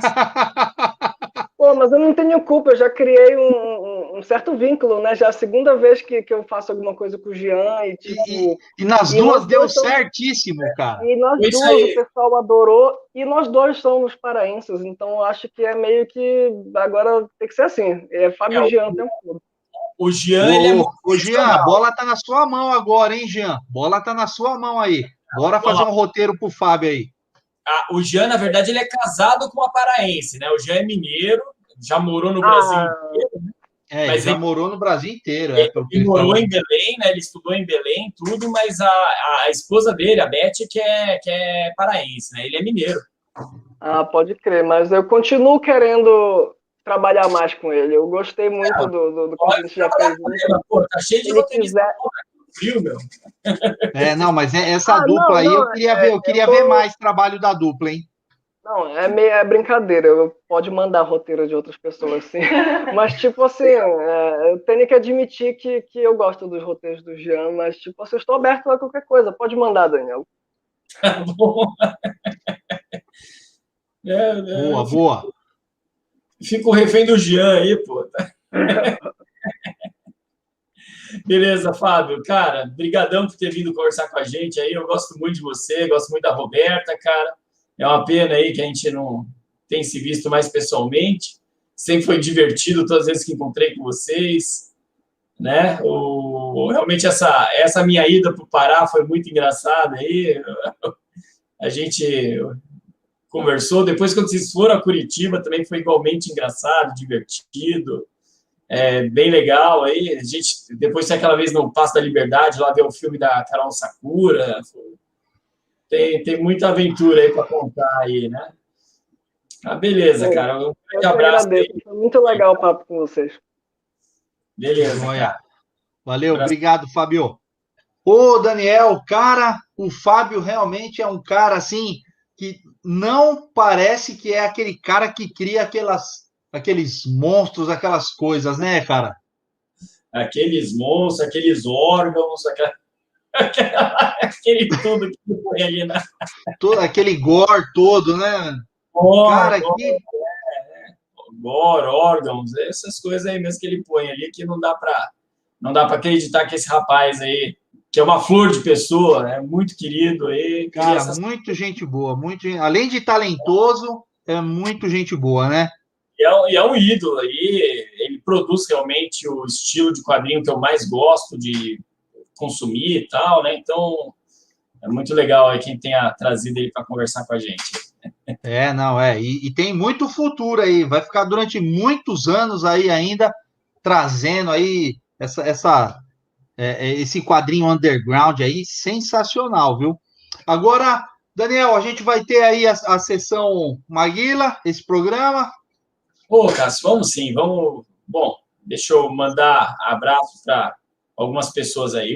Pô, mas eu não tenho culpa, eu já criei um certo vínculo, né? Já é a segunda vez que eu faço alguma coisa com o Jean e, tipo, E nas e duas nós deu dois somos, certíssimo, cara. e nós Isso duas, o aí. pessoal adorou, e nós dois somos paraenses, então eu acho que é meio que agora tem que ser assim, é Fábio e Jean o tempo todo. O Jean, ele é muito Ô, Jean, a profissional. bola tá na sua mão agora, hein, Jean? Bola tá na sua mão aí. Bora fazer um roteiro pro Fábio aí. O Jean, na verdade, ele é casado com uma paraense, né? O Jean é mineiro, já morou no Brasil inteiro, né? Ele já morou no Brasil inteiro, pelo que ele morou falou. em Belém, né? Ele estudou em Belém, tudo, mas a esposa dele, a Beth, que é paraense, né? Ele é mineiro. Pode crer, mas eu continuo querendo trabalhar mais com ele. Eu gostei muito do que a gente já fez. Pô, tá cheio de Se ele roteirista. quiser, Calafrio, meu. Não, mas essa dupla não, aí não, eu queria ver mais trabalho da dupla, hein? Não, é brincadeira. Pode mandar roteiro de outras pessoas, sim. Mas, tipo assim, eu tenho que admitir que eu gosto dos roteiros do Jean, mas, tipo assim, eu estou aberto a qualquer coisa. Pode mandar, Daniel. Tá bom. Boa, Eu boa. fico refém do Jean aí, pô. Beleza, Fábio. Cara, brigadão por ter vindo conversar com a gente aí. Eu gosto muito de você, gosto muito da Roberta, cara. É uma pena aí que a gente não tem se visto mais pessoalmente. Sempre foi divertido todas as vezes que encontrei com vocês, né? Realmente essa minha ida para o Pará foi muito engraçada aí. A gente conversou. Depois, quando vocês foram a Curitiba, também foi igualmente engraçado, divertido. Bem legal aí. A gente, depois daquela vez no Passo da Liberdade, lá deu o filme da Carol Sakura. Tem muita aventura aí para contar aí, né? Beleza, cara. Um grande abraço aí. Foi muito legal o papo com vocês. Beleza, cara. Valeu, abraço. obrigado, Fábio. Ô, Daniel, cara, o Fábio realmente é um cara assim que não parece que é aquele cara que cria aqueles monstros, aquelas coisas, né, cara? Aqueles monstros, aqueles órgãos, aquele tudo que põe ali na. Aquele gore todo, né? Cara, que. Gore, órgãos, essas coisas aí mesmo que ele põe ali que não dá para acreditar que esse rapaz aí, que é uma flor de pessoa, é muito querido aí. Cara, muito gente boa, além de talentoso, é muito gente boa, né? E é um ídolo aí, ele produz realmente o estilo de quadrinho que eu mais gosto de consumir e tal, né? Então, é muito legal aí quem tenha trazido ele para conversar com a gente. Não, e tem muito futuro aí, vai ficar durante muitos anos aí ainda trazendo aí esse quadrinho underground aí, sensacional, viu? Agora, Daniel, a gente vai ter aí a sessão Maguila, esse programa. Pô, Cássio, vamos sim, vamos. Bom, deixa eu mandar abraço para algumas pessoas aí.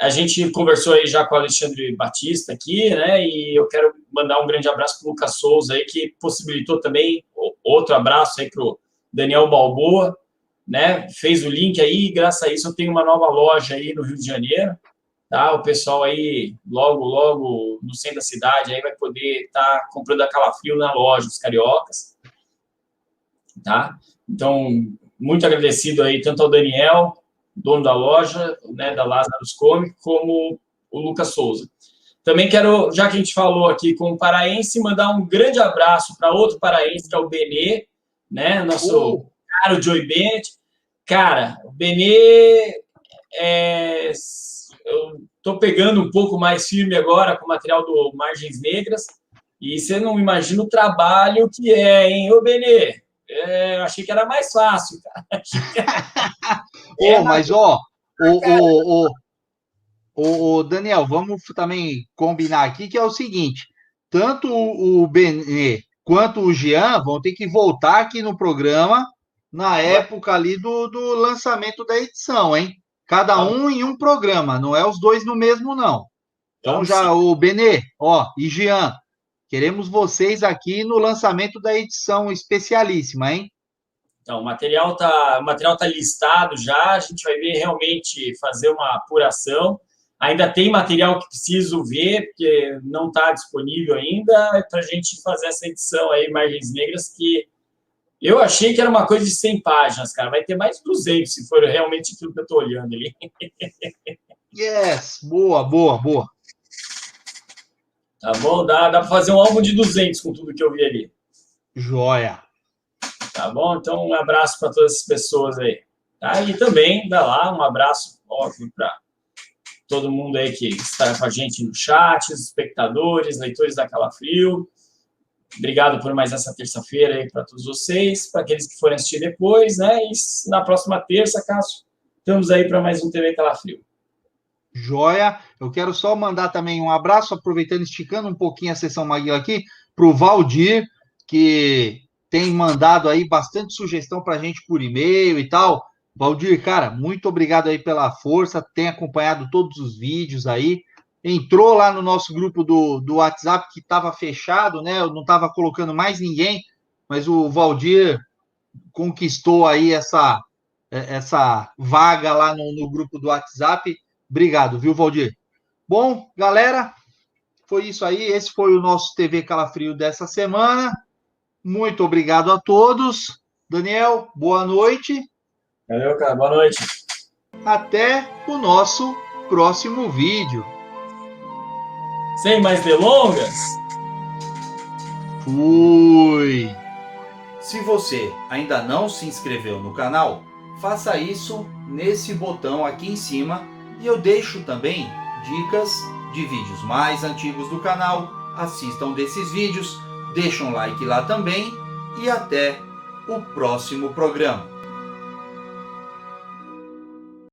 A gente conversou aí já com o Alexandre Batista aqui, né? E eu quero mandar um grande abraço para o Lucas Souza aí, que possibilitou também outro abraço aí para o Daniel Balboa, né? Fez o link aí, e graças a isso eu tenho uma nova loja aí no Rio de Janeiro, tá? O pessoal aí, logo no centro da cidade, aí vai poder estar comprando a Calafrio na loja, os cariocas, tá? Então, muito agradecido aí, tanto ao Daniel, dono da loja, né, da Lazarus Comic, como o Lucas Souza. Também quero, já que a gente falou aqui com o paraense, mandar um grande abraço para outro paraense, que é o Benê, né, nosso caro Joey Bennett. Cara, o Benê, eu estou pegando um pouco mais firme agora com o material do Margens Negras, e você não imagina o trabalho que é, hein, ô Benê? Achei que era mais fácil, cara. Mas, Daniel, vamos também combinar aqui que é o seguinte: tanto o Benê quanto o Jean vão ter que voltar aqui no programa na época ali do lançamento da edição, hein? Cada um em um programa, não é os dois no mesmo, não. Então, o Benê, e Jean, queremos vocês aqui no lançamento da edição especialíssima, hein? Então, o material tá listado já, a gente vai ver realmente fazer uma apuração. Ainda tem material que preciso ver, porque não está disponível ainda, para a gente fazer essa edição aí, Margens Negras, que eu achei que era uma coisa de 100 páginas, cara. Vai ter mais de 200, se for realmente aquilo que eu estou olhando ali. Yes, boa. Tá bom? Dá para fazer um álbum de 200 com tudo que eu vi ali. Joia. Tá bom? Então, um abraço para todas as pessoas aí. Tá? E também, dá lá, um abraço, óbvio, para todo mundo aí que está com a gente no chat, os espectadores, leitores da Calafrio. Obrigado por mais essa terça-feira aí para todos vocês, para aqueles que forem assistir depois, né? E na próxima terça, Cássio, estamos aí para mais um TV Calafrio. Joia. Eu quero só mandar também um abraço, aproveitando, esticando um pouquinho a sessão Maguila aqui, para o Valdir, que tem mandado aí bastante sugestão para a gente por e-mail e tal. Valdir, cara, muito obrigado aí pela força, tem acompanhado todos os vídeos aí, entrou lá no nosso grupo do WhatsApp que estava fechado, né? Eu não estava colocando mais ninguém, mas o Valdir conquistou aí essa vaga lá no grupo do WhatsApp. Obrigado, viu, Valdir? Bom, galera, foi isso aí. Esse foi o nosso TV Calafrio dessa semana. Muito obrigado a todos. Daniel, boa noite. Valeu, cara. Boa noite. Até o nosso próximo vídeo. Sem mais delongas. Fui! Se você ainda não se inscreveu no canal, faça isso nesse botão aqui em cima e eu deixo também dicas de vídeos mais antigos do canal. Assistam desses vídeos, deixem um like lá também e até o próximo programa.